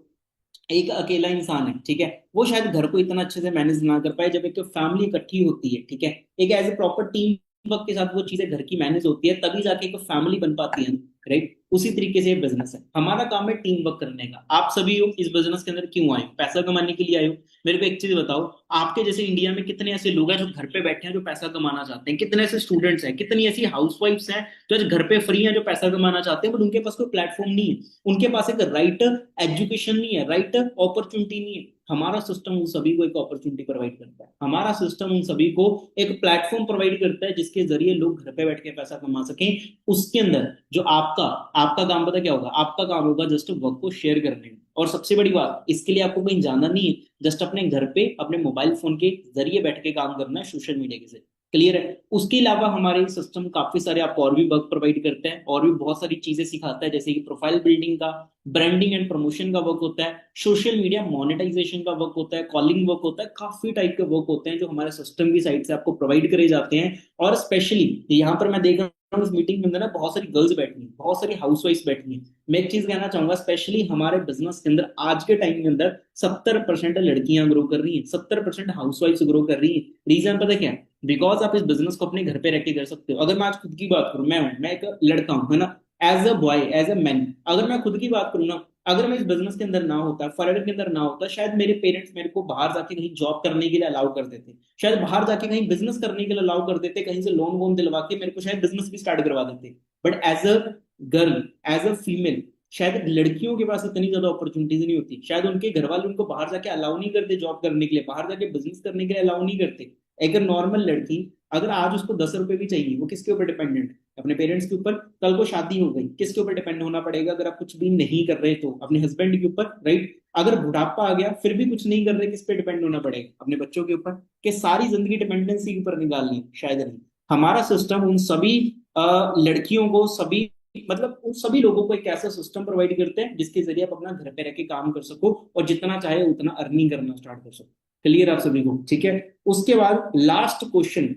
[SPEAKER 1] एक अकेला इंसान है, ठीक है, वो शायद घर को इतना अच्छे से मैनेज ना कर पाए। जब एक तो फैमिली इकट्ठी होती है, ठीक है, एक as a proper team work के साथ वो चीजें घर की मैनेज होती है, तभी जाके एक फैमिली बन पाती है, राइट। उसी तरीके से बिजनेस है, हमारा काम है टीम वर्क करने का। आप सभी हो इस बिजनेस के अंदर क्यों आए? पैसा कमाने के लिए आए हो। मेरे को एक चीज बताओ, आपके जैसे इंडिया में कितने ऐसे लोग हैं जो घर पे बैठे हैं जो पैसा कमाना चाहते हैं? कितने ऐसे स्टूडेंट्स हैं, कितनी ऐसी हाउसवाइफ्स हैं जो आज घर पे फ्री हैं जो पैसा कमाना चाहते हैं, बट उनके पास कोई प्लेटफॉर्म नहीं है। उनके पास एक राइट एजुकेशन नहीं है, राइट अपॉर्चुनिटी नहीं है। हमारा सिस्टम उन सभी को एक अपॉर्चुनिटी प्रोवाइड करता है। हमारा सिस्टम उन सभी को एक प्लेटफॉर्म प्रोवाइड करता है जिसके जरिए लोग घर पे बैठ के पैसा कमा सकें। उसके अंदर जो आपका आपका काम पता क्या होगा? आपका काम होगा जस्ट वर्क को शेयर करने में। और सबसे बड़ी बात, इसके लिए आपको कहीं जाना नहीं है, जस्ट अपने घर पे अपने मोबाइल फोन के जरिए बैठ के काम करना है सोशल मीडिया के जरिए। क्लियर है? उसके अलावा हमारे सिस्टम काफी सारे आपको और भी वर्क प्रोवाइड करते हैं, और भी बहुत सारी चीजें सिखाता है, जैसे कि प्रोफाइल बिल्डिंग का, ब्रांडिंग एंड प्रमोशन का वर्क होता है, सोशल मीडिया मोनेटाइजेशन का वर्क होता है, कॉलिंग वर्क होता है। काफी टाइप के वर्क होते हैं जो हमारे सिस्टम की साइड से आपको प्रोवाइड करे जाते हैं। और स्पेशली यहाँ पर मैं देख रहा हूँ इस मीटिंग के अंदर ना बहुत सारी गर्ल्स बैठी हैं, बहुत सारी हाउसवाइफ्स बैठी हैं। मैं एक चीज कहना चाहूंगा, स्पेशली हमारे बिजनेस के अंदर आज के टाइम के अंदर 70% लड़कियां ग्रो कर रही हैं, 70% हाउसवाइफ्स ग्रो कर रही हैं। रीजन पता क्या है? बिकॉज आप इस बिजनेस को अपने घर पे रह के कर सकते हो। अगर मैं आज खुद की बात करूं, मैं एक लड़का हूं, है ना, as a boy, as a man, अगर मैं खुद की बात करूं ना, अगर मैं इस बिजनेस के अंदर ना होता, फॉरेन के अंदर ना होता, शायद मेरे पेरेंट्स मेरे को बाहर जाके कहीं जॉब करने के लिए अलाउ कर देते, शायद बाहर जाके कहीं बिजनेस करने के लिए अलाउ कर देते, कहीं से लोन वोन दिलवा के मेरे को शायद बिजनेस भी स्टार्ट करवा देते। But as a girl, as a female, शायद लड़कियों के पास इतनी ज्यादा अपॉर्चुनिटीज नहीं होती। शायद उनके घर वाले उनको बाहर जाके अलाउ नहीं करते जॉब करने के लिए, बाहर जाके बिजनेस करने के लिए अलाउ नहीं करते। एक नॉर्मल लड़की, अगर आज उसको 10 रुपए भी चाहिए, वो किसके ऊपर डिपेंडेंट है? अपने पेरेंट्स के ऊपर। कल को शादी हो गई, किसके ऊपर डिपेंड होना पड़ेगा? अगर आप कुछ भी नहीं कर रहे तो अपने हस्बैंड के ऊपर, राइट। अगर बुढ़ापा आ गया फिर भी कुछ नहीं कर रहे, किस पे डिपेंड होना पड़ेगा? अपने बच्चों के ऊपर। कि सारी जिंदगी डिपेंडेंसी के ऊपर निकालनी है? शायद नहीं। हमारा सिस्टम उन सभी लड़कियों को, सभी मतलब उन सभी लोगों को एक ऐसा सिस्टम प्रोवाइड करते हैं जिसके जरिए आप अपना घर पे रह के काम कर सको, और जितना चाहे उतना अर्निंग करना स्टार्ट कर सको। क्लियर आप सभी को? ठीक है। उसके बाद लास्ट क्वेश्चन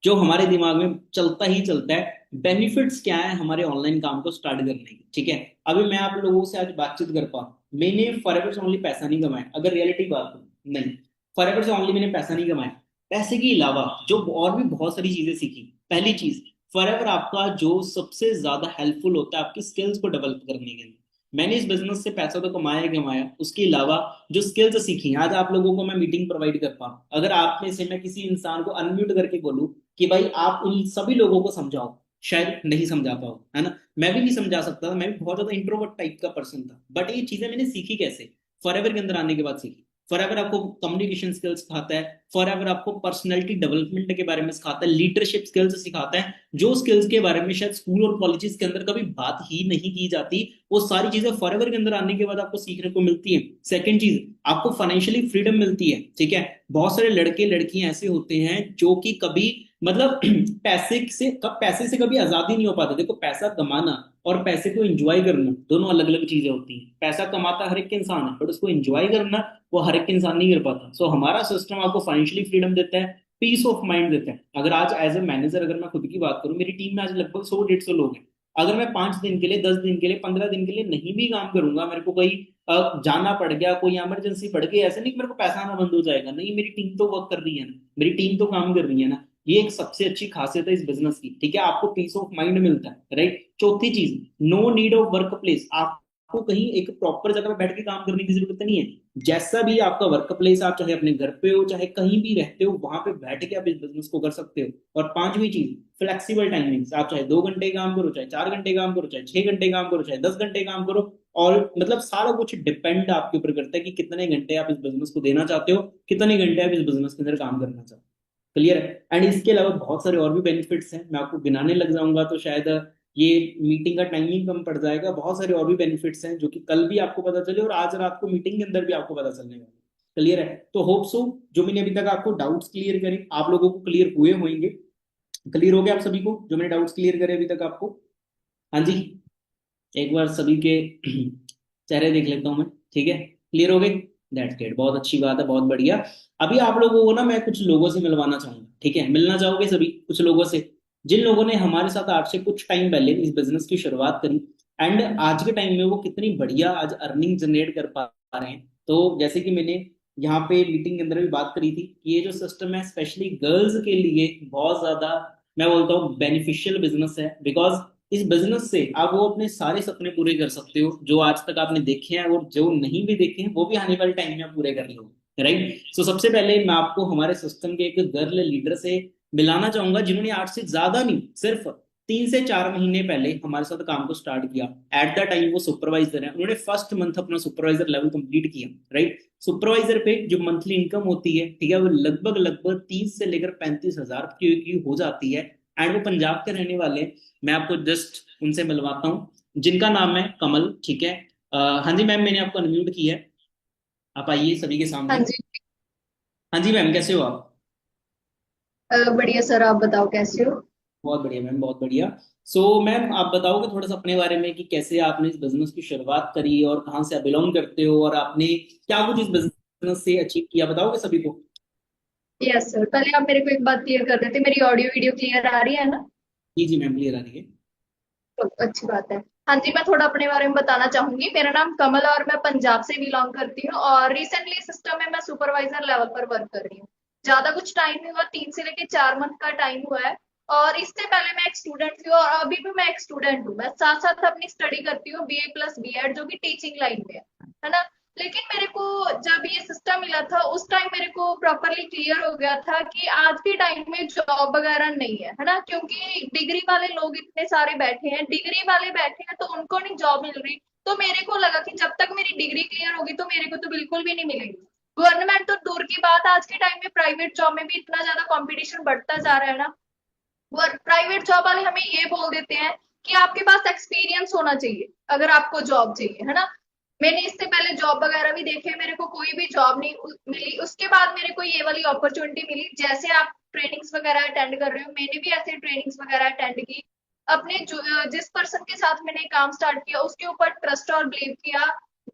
[SPEAKER 1] जो हमारे दिमाग में चलता ही चलता है, बेनिफिट्स क्या है हमारे ऑनलाइन काम को स्टार्ट करने के? ठीक है। अभी मैं आप लोगों से आज बातचीत कर पा, मैंने फॉरएवर से ओनली पैसा नहीं कमाया, अगर रियलिटी बात करूं, नहीं, फॉरएवर से ओनली मैंने पैसा नहीं कमाया। पैसे के अलावा जो और भी बहुत सारी चीजें सीखी। पहली चीज, फॉरएवर आपका जो सबसे ज्यादा हेल्पफुल होता है आपकी स्किल्स को डेवलप करने के लिए। मैंने इस बिजनेस से पैसा तो कमाया ही कमाया, उसके अलावा जो स्किल्स सीखी, आज आप लोगों को मैं मीटिंग प्रोवाइड कर पा रहा हूं। अगर आप में से मैं किसी इंसान को अनम्यूट करके बोलूं कि भाई आप उन सभी लोगों को समझाओ, शायद नहीं समझा पाओ, है ना। मैं भी नहीं समझा सकता था, मैं भी बहुत ज्यादा इंट्रोवर्ट टाइप का पर्सन था। बट ये चीजें मैंने सीखी कैसे? फॉरएवर के अंदर आने के बाद सीखी। फॉरएवर आपको कम्युनिकेशन स्किल्स सिखाता है, फॉर एवर आपको पर्सनैलिटी डेवलपमेंट के बारे में सिखाता है, लीडरशिप स्किल्स सिखाता है, जो स्किल्स के बारे में शायद स्कूल और कॉलेजेस के अंदर कभी बात ही नहीं की जाती, वो सारी चीजें फॉर एवर के अंदर आने के बाद आपको सीखने को मिलती है। सेकंड चीज, आपको फाइनेंशियली फ्रीडम मिलती है, ठीक है। बहुत सारे लड़के लड़कियां ऐसे होते हैं जो कि कभी मतलब पैसे से कभी आजादी नहीं हो पाते। देखो, पैसा कमाना और पैसे को एंजॉय करना दोनों अलग अलग चीजें होती हैं। पैसा कमाता हर एक इंसान है, बट उसको एंजॉय करना वो हर एक इंसान नहीं कर पाता। सो हमारा सिस्टम आपको फाइनेंशियली फ्रीडम देता है, पीस ऑफ माइंड देता है। अगर आज एज ए मैनेजर अगर मैं खुद की बात करूं, मेरी टीम में आज लगभग 100-150 लोग हैं। अगर मैं 5 दिन के लिए, 10 दिन के लिए, 15 दिन के लिए नहीं भी काम करूंगा, मेरे को कहीं जाना पड़ गया, कोई इमरजेंसी पड़ गई, ऐसे नहीं कि मेरे को पैसा आना बंद हो जाएगा, नहीं, मेरी टीम तो वर्क कर रही है ना, मेरी टीम तो काम कर रही है ना। ये एक सबसे अच्छी खासियत है इस बिजनेस की, ठीक है। आपको पीस ऑफ माइंड मिलता है, राइट। चौथी चीज, no need of work place. आपको कहीं एक प्रॉपर जगह पर बैठ के काम करने की जरूरत नहीं है। जैसा भी आपका वर्क प्लेस, आप चाहे अपने घर पे हो चाहे कहीं भी रहते हो, वहां पे बैठ के आप इस बिजनेस को कर सकते हो। और पांचवी चीज, फ्लेक्सिबल टाइमिंग्स। आप चाहे 2 घंटे काम करो, चाहे 4 घंटे काम करो, चाहे 6 घंटे काम करो, चाहे 10 घंटे काम करो। और मतलब सारा कुछ डिपेंड आपके ऊपर करता है कि कितने घंटे आप इस बिजनेस को देना चाहते हो, कितने घंटे आप इस बिजनेस के अंदर काम करना चाहते हो। क्लियर है। एंड इसके अलावा बहुत सारे और भी बेनिफिट्स हैं, मैं आपको गिनाने लग जाऊंगा तो शायद ये मीटिंग का टाइमिंग कम पड़ जाएगा। बहुत सारे और भी बेनिफिट्स हैं जो कि कल भी आपको पता चले और आज रात को मीटिंग के अंदर भी आपको पता चलने वाला है। क्लियर है। तो होप सो जो मैंने अभी तक आपको डाउट्स क्लियर करे, आप लोगों को क्लियर हुए होंगे। क्लियर हो गया आप सभी को जो मैंने डाउट्स क्लियर करे अभी तक आपको? हाँ जी, एक बार सभी के चेहरे देख लेता हूं मैं, ठीक है। क्लियर हो गए? दैट्स ग्रेट, बहुत अच्छी बात है, बहुत बढ़िया। अभी आप लोगों को ना मैं कुछ लोगों से मिलवाना चाहूंगा, ठीक है। मिलना चाहोगे सभी कुछ लोगों से, जिन लोगों ने हमारे साथ आज से कुछ टाइम पहले इस बिजनेस की शुरुआत करी, एंड आज के टाइम में वो कितनी बढ़िया आज अर्निंग जनरेट कर पा रहे हैं। तो जैसे कि मैंने यहाँ पे मीटिंग के अंदर भी बात करी थी कि ये जो सिस्टम है स्पेशली गर्ल्स के लिए बहुत ज्यादा, मैं बोलता हूँ, बेनिफिशियल बिजनेस है। बिकॉज इस बिजनेस से आप वो अपने सारे सपने पूरे कर सकते हो जो आज तक आपने देखे हैं, और जो नहीं भी देखे हैं वो भी आने वाले टाइम में आप पूरे कर लोगे, राइट। सो सबसे पहले मैं आपको हमारे सिस्टम के एक गर्ल लीडर से मिलाना चाहूंगा, जिन्होंने आज से ज्यादा नहीं, सिर्फ 3 से 4 महीने पहले हमारे साथ काम को स्टार्ट किया। एट द टाइम वो सुपरवाइजर है, उन्होंने फर्स्ट मंथ अपना सुपरवाइजर लेवल कंप्लीट किया, राइट। सुपरवाइजर पे जो मंथली इनकम होती है, ठीक है, वो लगभग लगभग 30 से लेकर 35 हजार की हो जाती है। एंड वो पंजाब के रहने वाले हैं। मैं आपको जस्ट उनसे मिलवाता हूँ, जिनका नाम है कमल, ठीक है। हाँ जी मैम, मैंने आपको अनम्यूट किया है, आप आइए सभी के
[SPEAKER 2] हाँ
[SPEAKER 1] सामने।
[SPEAKER 2] जी।
[SPEAKER 1] हाँ जी मैम, कैसे हो आप?
[SPEAKER 2] बढ़िया सर, आप बताओ कैसे हो।
[SPEAKER 1] बहुत बढ़िया मैम, बहुत बढ़िया। मैम आप बताओगे थोड़ा सा अपने बारे में कि कैसे आपने इस बिजनेस की शुरुआत करी और कहाँ से आप बिलोंग करते हो, और आपने क्या कुछ इस बिजनेस से अचीव किया, बताओगे सभी को?
[SPEAKER 2] यस सर, पहले आप मेरे को एक बात क्लियर कर देते, मेरी ऑडियो वीडियो क्लियर आ रही है ना?
[SPEAKER 1] जी जी मैम, क्लियर आ रही है।
[SPEAKER 2] तो अच्छी बात है। हाँ जी, मैं थोड़ा अपने बारे में बताना चाहूंगी। मेरा नाम कमल है और मैं पंजाब से बिलोंग करती हूँ, और रिसेंटली सिस्टम में मैं सुपरवाइजर लेवल पर वर्क कर रही हूँ। ज्यादा कुछ टाइम नहीं हुआ, 3 से लेके 4 मंथ का टाइम हुआ है। और इससे पहले मैं एक स्टूडेंट थी और अभी भी मैं एक स्टूडेंट हूँ। मैं साथ साथ अपनी स्टडी करती हूँ, BA+B.Ed, जो कि टीचिंग लाइन में है ना। लेकिन मेरे को जब ये सिस्टम मिला था उस टाइम मेरे को प्रॉपरली क्लियर हो गया था कि आज के टाइम में जॉब वगैरह नहीं है ना, क्योंकि डिग्री वाले लोग इतने सारे बैठे हैं, डिग्री वाले बैठे हैं तो उनको नहीं जॉब मिल रही। तो मेरे को लगा कि जब तक मेरी डिग्री क्लियर होगी तो मेरे को तो बिल्कुल भी नहीं मिलेगी। गवर्नमेंट तो दूर की बात, आज के टाइम में प्राइवेट जॉब में भी इतना ज्यादा कंपटीशन बढ़ता जा रहा है ना। प्राइवेट जॉब वाले हमें ये बोल देते हैं कि आपके पास एक्सपीरियंस होना चाहिए अगर आपको जॉब चाहिए, है ना। मैंने इससे पहले जॉब वगैरह भी देखे, मेरे को कोई भी जॉब नहीं मिली। उसके बाद मेरे को ये वाली अपॉर्चुनिटी मिली। जैसे आप ट्रेनिंग्स वगैरह अटेंड कर रहे हो, मैंने भी ऐसे ट्रेनिंग्स वगैरह अटेंड की। अपने जिस पर्सन के साथ मैंने काम स्टार्ट किया उसके ऊपर ट्रस्ट और बिलीव किया।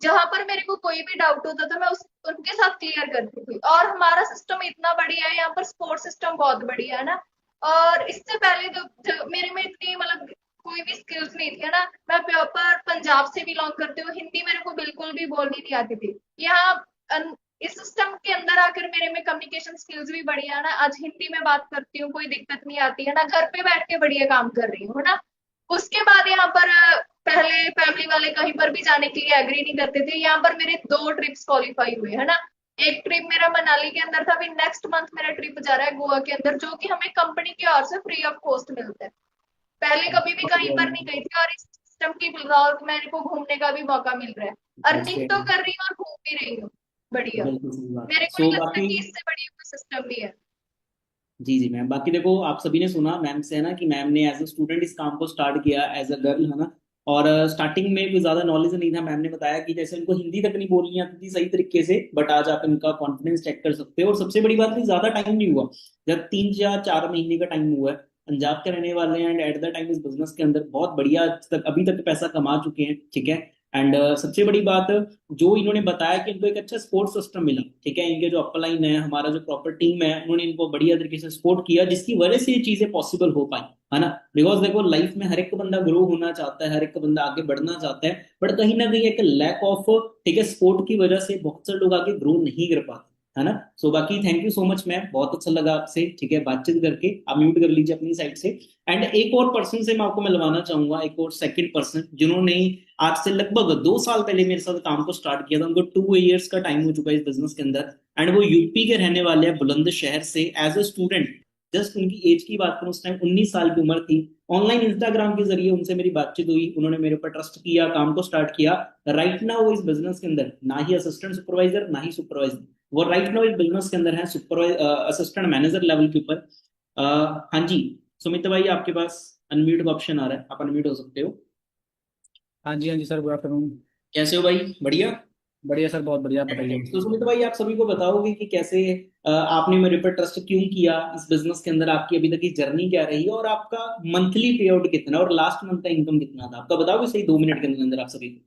[SPEAKER 2] जहां पर मेरे को कोई भी डाउट होता था मैं उनके साथ क्लियर करती थी। और हमारा सिस्टम इतना बढ़िया है, यहाँ पर सपोर्ट सिस्टम बहुत बढ़िया है ना। और इससे पहले जो मेरे में इतनी मतलब कोई भी स्किल्स नहीं थी, है ना। मैं प्रॉपर पंजाब से बिलोंग करती हूँ, हिंदी मेरे को बिल्कुल भी बोलनी नहीं आती थी। यहाँ इस सिस्टम के अंदर आकर मेरे में कम्युनिकेशन स्किल्स भी बढ़िया है ना। आज हिंदी में बात करती हूँ, कोई दिक्कत नहीं आती है ना। घर पे बैठ के बढ़िया काम कर रही हूँ, है ना। उसके बाद यहाँ पर पहले फैमिली वाले कहीं पर भी जाने के लिए एग्री नहीं करते थे। यहाँ पर मेरे 2 ट्रिप्स क्वालिफाई हुए, है ना। एक ट्रिप मेरा मनाली के अंदर था, अभी नेक्स्ट मंथ मेरा ट्रिप जा रहा है गोवा के अंदर, जो कि हमें कंपनी की ओर से फ्री ऑफ कॉस्ट मिलता है। पहले कभी भी कहीं पर नहीं गई थी, और इस सिस्टम की बदौलत मेरे को घूमने का भी मौका मिल रहा है।
[SPEAKER 1] That's
[SPEAKER 2] earning
[SPEAKER 1] great.
[SPEAKER 2] तो कर रही हूँ और घूम भी रही हूँ। बढ़िया।
[SPEAKER 1] बिल्कुल सही बात है।
[SPEAKER 2] मेरे को नहीं लगता
[SPEAKER 1] बाकी
[SPEAKER 2] कि इससे बड़ी सिस्टम भी है।
[SPEAKER 1] जी जी मैम, बाकी देखो आप सभी ने सुना मैम से है ना कि मैम ने एज अ स्टूडेंट इस काम को स्टार्ट किया एज अ गर्ल, है ना। और स्टार्टिंग में कोई ज्यादा नॉलेज नहीं था। मैम ने बताया कि जैसे उनको हिंदी तक नहीं बोलनी आती थी सही तरीके से, बट आज आप इनका कॉन्फिडेंस चेक कर सकते हो। और सबसे बड़ी बात है ज्यादा टाइम नहीं हुआ, जब 3 या 4 महीने का टाइम हुआ है। पंजाब के रहने वाले हैं एंड एट द टाइम इस बिजनेस के अंदर बहुत बढ़िया तक अभी तक पैसा कमा चुके हैं, ठीक है। एंड सबसे बड़ी बात जो इन्होंने बताया कि इनको एक अच्छा सपोर्ट सिस्टम मिला, ठीक है। इनके जो अपलाइन है, हमारा जो प्रॉपर टीम है, उन्होंने इनको बढ़िया तरीके से सपोर्ट किया, जिसकी वजह से ये चीजें पॉसिबल हो पाई, है ना। बिकॉज देखो लाइफ में हर एक बंदा ग्रो होना चाहता है, हर एक बंदा आगे बढ़ना चाहता है, बट कहीं ना कहीं एक लैक ऑफ, ठीक है, सपोर्ट की वजह से बहुत सारे लोग आगे ग्रो नहीं कर पाते, है ना। सो बाकी thank you so much ma'am, बहुत अच्छा लगा आपसे, ठीक है, बातचीत करके। आप म्यूट कर लीजिए अपनी साइड से। एंड एक और पर्सन से मैं आपको मिलवाना चाहूंगा, एक और सेकंड पर्सन जिन्होंने आज से लगभग 2 साल पहले मेरे साथ काम को स्टार्ट किया था। उनको 2 इयर्स का टाइम हो चुका है इस बिजनेस के अंदर, एंड वो यूपी के रहने वाले हैं, बुलंदशहर से, एज अ स्टूडेंट। जस्ट उनकी एज की बात करूं, उस टाइम 19 साल की उम्र थी। ऑनलाइन इंस्टाग्राम के जरिए उनसे मेरी बातचीत हुई, उन्होंने मेरे ऊपर ट्रस्ट किया, काम को स्टार्ट किया। राइट नाउ वो इस बिजनेस के अंदर ना ही असिस्टेंट सुपरवाइजर ना ही सुपरवाइजर, वो राइट नाउ इस बिजनेस के अंदर है सुपरवाइज असिस्टेंट मैनेजर लेवल के ऊपर। हाँ जी, सुमित भाई आपके पास अनम्यूट का ऑप्शन आ रहा है, आप अनम्यूट हो सकते हो।
[SPEAKER 3] हाँ जी सर, गुड आफ्टरनून।
[SPEAKER 1] कैसे हो भाई, बढ़िया।
[SPEAKER 3] बढ़िया सर, बहुत बढ़िया, आप बताइए।
[SPEAKER 1] तो सुमित भाई आप सभी को बताओगे कि कैसे आपने मेरे पर ट्रस्ट क्यों किया, इस बिजनेस के अंदर आपकी अभी तक की जर्नी क्या रही, और आपका मंथली पे आउट कितना और लास्ट मंथ का इनकम कितना था, आपका बताओगे सही 2 मिनट के अंदर अंदर आप सभी को।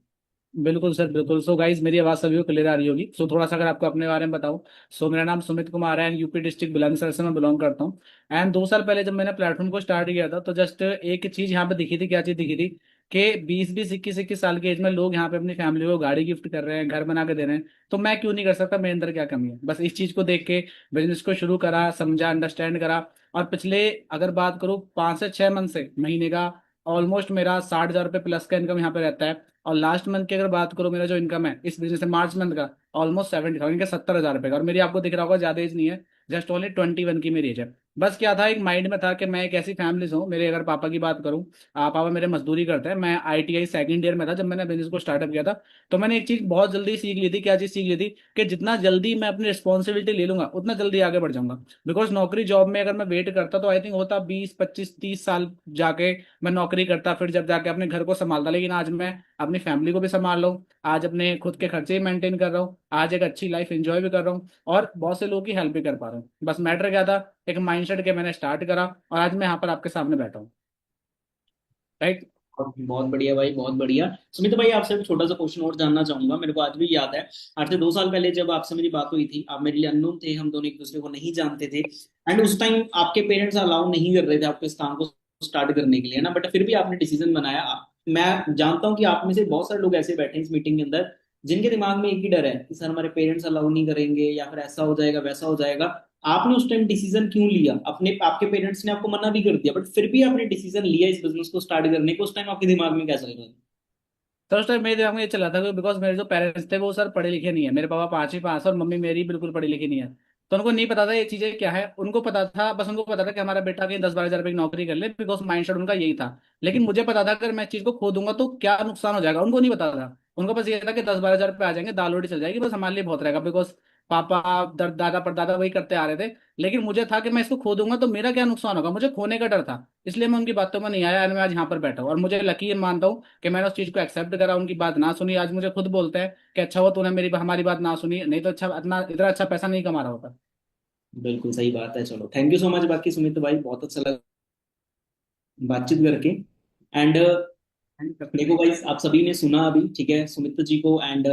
[SPEAKER 3] बिल्कुल सर, बिल्कुल। सो गाइज, मेरी आवाज़ सभी को क्लियर आ रही होगी। सो थोड़ा सा अगर आपको अपने बारे में बताऊं, सो मेरा नाम सुमित कुमार है एंड यूपी डिस्ट्रिक्ट बुलंदशहर से मैं बिलोंग करता हूं। एंड 2 साल पहले जब मैंने प्लेटफॉर्म को स्टार्ट किया था, तो जस्ट एक चीज़ यहाँ पे दिखी थी। क्या चीज़ दिखी थी? कि 20-20, 21-21 साल की एज में लोग यहाँ पे अपनी फैमिली को गाड़ी गिफ्ट कर रहे हैं, घर बना के दे रहे हैं, तो मैं क्यों नहीं कर सकता? मेरे अंदर क्या कमी है? बस इस चीज़ को देख के बिजनेस को शुरू करा, समझा, अंडरस्टैंड करा। और पिछले अगर बात करूँ 5 से 6 मंथ से महीने का ऑलमोस्ट मेरा 60,000 रुपये प्लस का इनकम यहाँ पे रहता है। और लास्ट मंथ की अगर बात करूँ, मेरा जो इनकम है इस बिजनेस से मार्च मंथ का ऑलमोस्ट 70,000 के 70,000 रुपये का। और मेरी आपको दिख रहा होगा ज्यादा एज नहीं है, जस्ट ओनली 21 की मेरी एज है। बस क्या था, एक माइंड में था कि मैं एक ऐसी फैमिली से हूँ। मेरे अगर पापा की बात करूँ, पापा मेरे मजदूरी करते हैं। मैं ITI सेकंड ईयर में था जब मैंने बिजनेस को स्टार्टअप किया था। तो मैंने एक चीज बहुत जल्दी सीख ली थी। क्या चीज सीख ली थी? कि जितना जल्दी मैं अपनी रिस्पॉन्सिबिलिटी ले लूंगा उतना जल्दी आगे बढ़ जाऊंगा। बिकॉज नौकरी जॉब में अगर मैं वेट करता तो आई थिंक होता 20-25-30 साल जाके मैं नौकरी करता, फिर जब जाके अपने घर को संभालता। लेकिन आज मैं अपनी फैमिली को भी संभाल रहा हूँ, आज अपने खुद के खर्चे भी मेंटेन कर रहा हूँ, आज एक अच्छी लाइफ एंजॉय भी कर रहा हूँ, और बहुत से लोगों की हेल्प भी कर पा रहा हूँ। बस मैटर क्या था? एक माइंडसेट के मैंने स्टार्ट करा और आज मैं यहाँ पर आपके सामने बैठा हूँ। राइट।
[SPEAKER 1] बहुत बढ़िया भाई, बहुत बढ़िया। सुमित भाई आपसे एक छोटा सा क्वेश्चन और जानना चाहूंगा, मेरे को आज भी याद है। आज से 2 साल पहले जब आपसे मेरी बात हुई थी, आप मेरे लिए अननोन थे, हम दोनों एक दूसरे को नहीं जानते थे। एंड उस टाइम आपके पेरेंट्स अलाउ नहीं कर रहे थे आपको इस काम को स्टार्ट करने के लिए, ना, बट फिर भी आपने डिसीजन बनाया। मैं जानता हूँ कि आप में से बहुत सारे लोग ऐसे बैठे हैं इस मीटिंग के अंदर, जिनके दिमाग में एक ही डर है कि सर हमारे पेरेंट्स अलाउ नहीं करेंगे, या फिर ऐसा हो जाएगा वैसा हो जाएगा। आपने उस टाइम डिसीजन क्यों लिया? अपने आपके पेरेंट्स ने आपको मना भी कर दिया, बट फिर भी आपने डिसीजन लिया इस बिजनेस को स्टार्ट करने को। उस टाइम आपके दिमाग में क्या चल रहा था?
[SPEAKER 3] तो उस टाइम मेरे दिमाग में ये चला था कि बिकॉज मेरे जो पेरेंट्स थे वो सर पढ़े लिखे नहीं है। मेरे पापा 5वीं पास और मम्मी मेरी बिल्कुल पढ़ी लिखी नहीं है। तो उनको नहीं पता था ये चीजें क्या है। उनको पता था, बस उनको पता था कि हमारा बेटा कहीं 10-12 हज़ार रुपये की नौकरी कर ले, बिकॉज माइंड उनका यही था। लेकिन मुझे पता था अगर मैं इस चीज को खो दूंगा तो क्या नुकसान हो जाएगा, उनको नहीं पता था। उनको बस ये था कि 10-12 हज़ार रुपये आ जाएंगे, दाल रोटी चल जाएगी, बस हमारे लिए बहुत रहेगा। बिकॉज पापा दादा परदादा वही करते आ रहे थे। लेकिन मुझे था कि मैं इसको खो दूंगा तो मेरा क्या नुकसान होगा, मुझे खोने का डर था। इसलिए मैं उनकी बातों में नहीं आया और मैं आज यहाँ पर बैठा हूँ। और मुझे लकी मानता हूँ कि मैंने उस चीज को एक्सेप्ट करा, उनकी बात ना सुनी। आज मुझे खुद बोलते हैं कि अच्छा हुआ तूने मेरी हमारी बात ना सुनी, नहीं तो अच्छा इतना इतना अच्छा पैसा नहीं कमा रहा होता।
[SPEAKER 1] बिल्कुल सही बात है। चलो थैंक यू सो मच बाकी सुमित भाई, बहुत अच्छा लगा बातचीत करके। एंड देखो गाइस, आप सभी ने सुना अभी, ठीक है, सुमित जी को एंड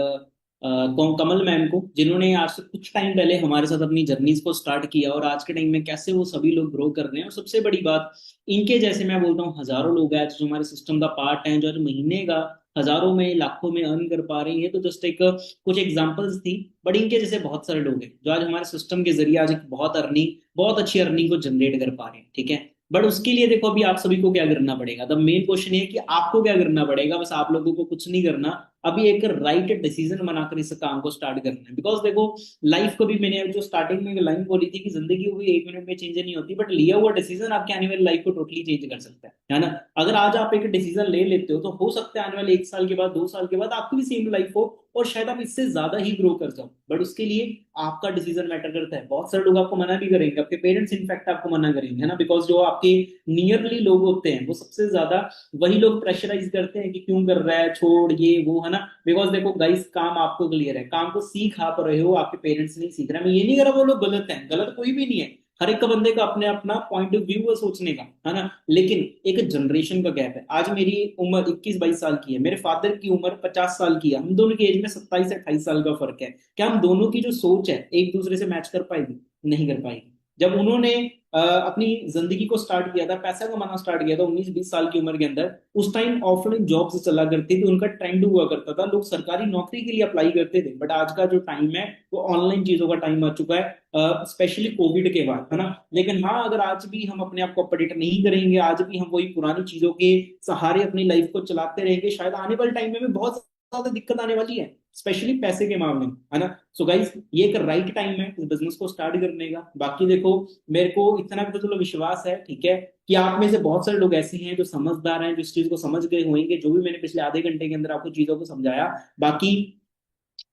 [SPEAKER 1] कमल मैम को, जिन्होंने आज से कुछ टाइम पहले हमारे साथ अपनी जर्नीज को स्टार्ट किया, और आज के टाइम में कैसे वो सभी लोग ग्रो कर रहे हैं। और सबसे बड़ी बात, इनके जैसे मैं बोलता हूँ हजारों लोग हैं जो हमारे सिस्टम का पार्ट हैं, जो आज महीने का हजारों में लाखों में अर्न कर पा रहे हैं। ये तो जस्ट एक कुछ एग्जांपल्स थी, बट इनके जैसे बहुत सारे लोग हैं जो आज हमारे सिस्टम के जरिए आज एक बहुत अच्छी अर्निंग को जनरेट कर पा रहे हैं, ठीक है। बट उसके लिए देखो अभी आप सभी को क्या करना पड़ेगा, द मेन क्वेश्चन ये है कि आपको क्या करना पड़ेगा। बस आप लोगों को कुछ नहीं करना, अभी एक राइट डिसीजन बनाकर इस काम को स्टार्ट करना है। बिकॉज देखो, लाइफ को भी मैंने जो स्टार्टिंग में लाइन बोली थी कि जिंदगी को भी 1 मिनट में चेंज नहीं होती, बट लिया हुआ डिसीजन आपके आने वाली लाइफ को टोटली चेंज कर सकता है ना। अगर आज आप एक डिसीजन ले लेते हो तो हो सकता है आने वाले 1 साल के बाद, 2 साल के बाद आपकी भी सेम लाइफ हो और शायद आप इससे ज्यादा ही ग्रो कर जाओ। बट उसके लिए आपका डिसीजन मैटर करता है। बहुत सारे लोग आपको मना भी करेंगे, आपके पेरेंट्स इनफैक्ट आपको मना करेंगे, है ना। बिकॉज जो आपके नियरली लोग होते हैं वो सबसे ज्यादा वही लोग प्रेशराइज करते हैं कि क्यों कर रहा है, छोड़ ये वो, है ना। बिकॉज देखो गाइस, काम आपको क्लियर है, काम को सीख आप रहे हो, आपके पेरेंट्स नहीं सीख रहे। मैं ये नहीं कह रहा वो लोग गलत हैं, गलत कोई भी नहीं है। हर एक बंदे का अपने अपना पॉइंट ऑफ व्यू है सोचने का, है ना। लेकिन एक जनरेशन का गैप है। आज मेरी उम्र 21-22 साल की है, मेरे फादर की उम्र 50 साल की है। हम दोनों की एज में 27 से 28 साल का फर्क है। क्या हम दोनों की जो सोच है एक दूसरे से मैच कर पाएगी? नहीं कर पाएगी। जब उन्होंने अपनी जिंदगी को स्टार्ट किया था, पैसा कमाना स्टार्ट किया था 19-20 साल की उम्र के अंदर, उस टाइम ऑफलाइन जॉब्स चला करती थी, उनका ट्रेंड हुआ करता था, लोग सरकारी नौकरी के लिए अप्लाई करते थे। बट आज का जो टाइम है वो ऑनलाइन चीजों का टाइम आ चुका है, स्पेशली कोविड के बाद, है ना। लेकिन हाँ, अगर आज भी हम अपने आप को अपडेट नहीं करेंगे, आज भी हम वही पुरानी चीजों के सहारे अपनी लाइफ को चलाते रहेंगे, शायद आने वाले टाइम में भी बहुत ज्यादा दिक्कत आने वाली है, स्पेशली पैसे के मामले में, है ना। सो गाइस, ये एक राइट टाइम है इस बिजनेस को स्टार्ट करने का। बाकी देखो, मेरे को इतना भी तो चलो विश्वास है, ठीक है, कि आप में से बहुत सारे लोग ऐसे हैं जो समझदार हैं, जो इस चीज को समझ गए होंगे, जो भी मैंने पिछले आधे घंटे के अंदर आपको चीजों को समझाया। बाकी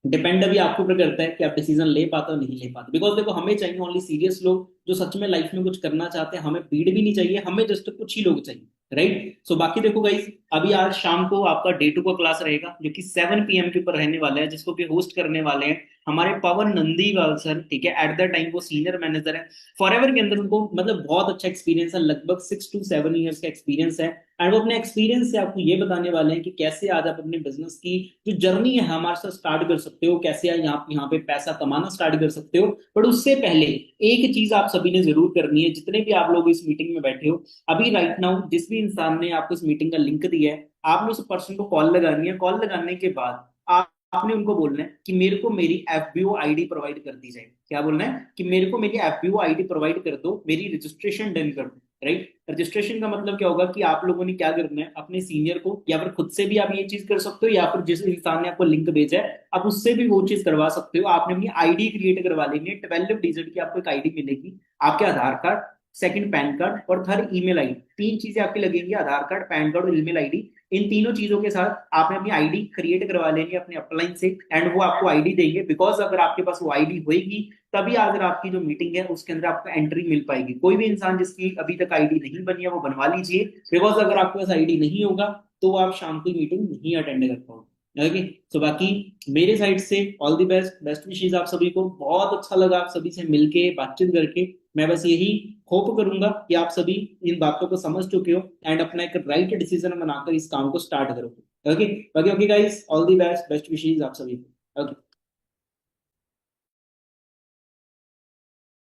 [SPEAKER 1] डिपेंड अभी आपके ऊपर करता है कि आप डिसीजन ले पाते हो नहीं ले पाते। बिकॉज देखो, हमें चाहिए ओनली सीरियस लोग जो सच में लाइफ में कुछ करना चाहते हैं। हमें भीड़ भी नहीं चाहिए, हमें जस्ट कुछ ही लोग चाहिए, राइट। सो बाकी देखो गाइस, अभी आज शाम को आपका डे 2 का क्लास रहेगा जो कि 7 PM के ऊपर रहने वाला है, जिसको कि होस्ट करने वाले हैं हमारे पवन नंदीवाल सर, ठीक है। एट द टाइम वो सीनियर मैनेजर है फॉरएवर के अंदर, उनको मतलब बहुत अच्छा एक्सपीरियंस है, लगभग 6 to 7 years का एक्सपीरियंस है। एंड वो अपने एक्सपीरियंस से आपको ये बताने वाले हैं कि कैसे आज आप अपने बिजनेस की जो जर्नी है हमारे साथ स्टार्ट कर सकते हो, कैसे आप यहाँ पे पैसा कमाना स्टार्ट कर सकते हो। बट उससे पहले एक चीज आप सभी ने जरूर करनी है, जितने भी आप लोग इस मीटिंग में बैठे हो अभी राइट नाउ, जिस भी इंसान ने आपको इस मीटिंग का लिंक दिया है, आपने उस पर्सन को कॉल लगानी है। कॉल लगाने के बाद आपने उनको बोलना है कि मेरे को मेरी FBO आईडी प्रोवाइड कर दी जाए। क्या बोलना है? कि मेरे को मेरी FBO आईडी प्रोवाइड कर दो, मेरी रजिस्ट्रेशन डन कर दो, राइट। रजिस्ट्रेशन का मतलब क्या होगा कि आप लोगों ने क्या करना है, अपने सीनियर को या फिर खुद से भी आप ये चीज कर सकते हो, या फिर जिस इंसान ने आपको लिंक भेजा है आप उससे भी वो चीज करवा सकते हो। आपने अपनी आईडी क्रिएट करवा लेनी है, 12 डिजिट की आपको एक आईडी मिलेगी। आपके आधार कार्ड, सेकंड पैन कार्ड और थर्ड ईमेल आईडी, 3 चीजें आपकी लगेंगी, आधार कार्ड, पैन कार्ड और ईमेल आईडी। इन तीनों चीजों के साथ आपने अपनी आईडी क्रिएट करवा लेनी है अपने अपलाइन से, एंड वो आपको आईडी देंगे। बिकॉज अगर आपके पास वो आईडी होगी तभी अगर आपकी जो मीटिंग है उसके अंदर आपको एंट्री मिल पाएगी। कोई भी इंसान जिसकी अभी तक आईडी नहीं बनी है वो बनवा लीजिए। बिकॉज अगर आपके पास आईडी नहीं होगा तो आप शाम की मीटिंग नहीं अटेंड कर पाओगे। ओके, तो बाकी मेरे साइड से ऑल द बेस्ट, बेस्ट विशेष आप सभी को। बहुत अच्छा लगा आप सभी से मिलके बातचीत करके। मैं बस यही होप करूंगा कि आप सभी इन बातों को समझ चुके हो एंड अपना एक राइट डिसीजन बनाकर इस काम को स्टार्ट करोगे। ओके, बाकी okay guys, all the best, best विशेष आप सभी को। ओके।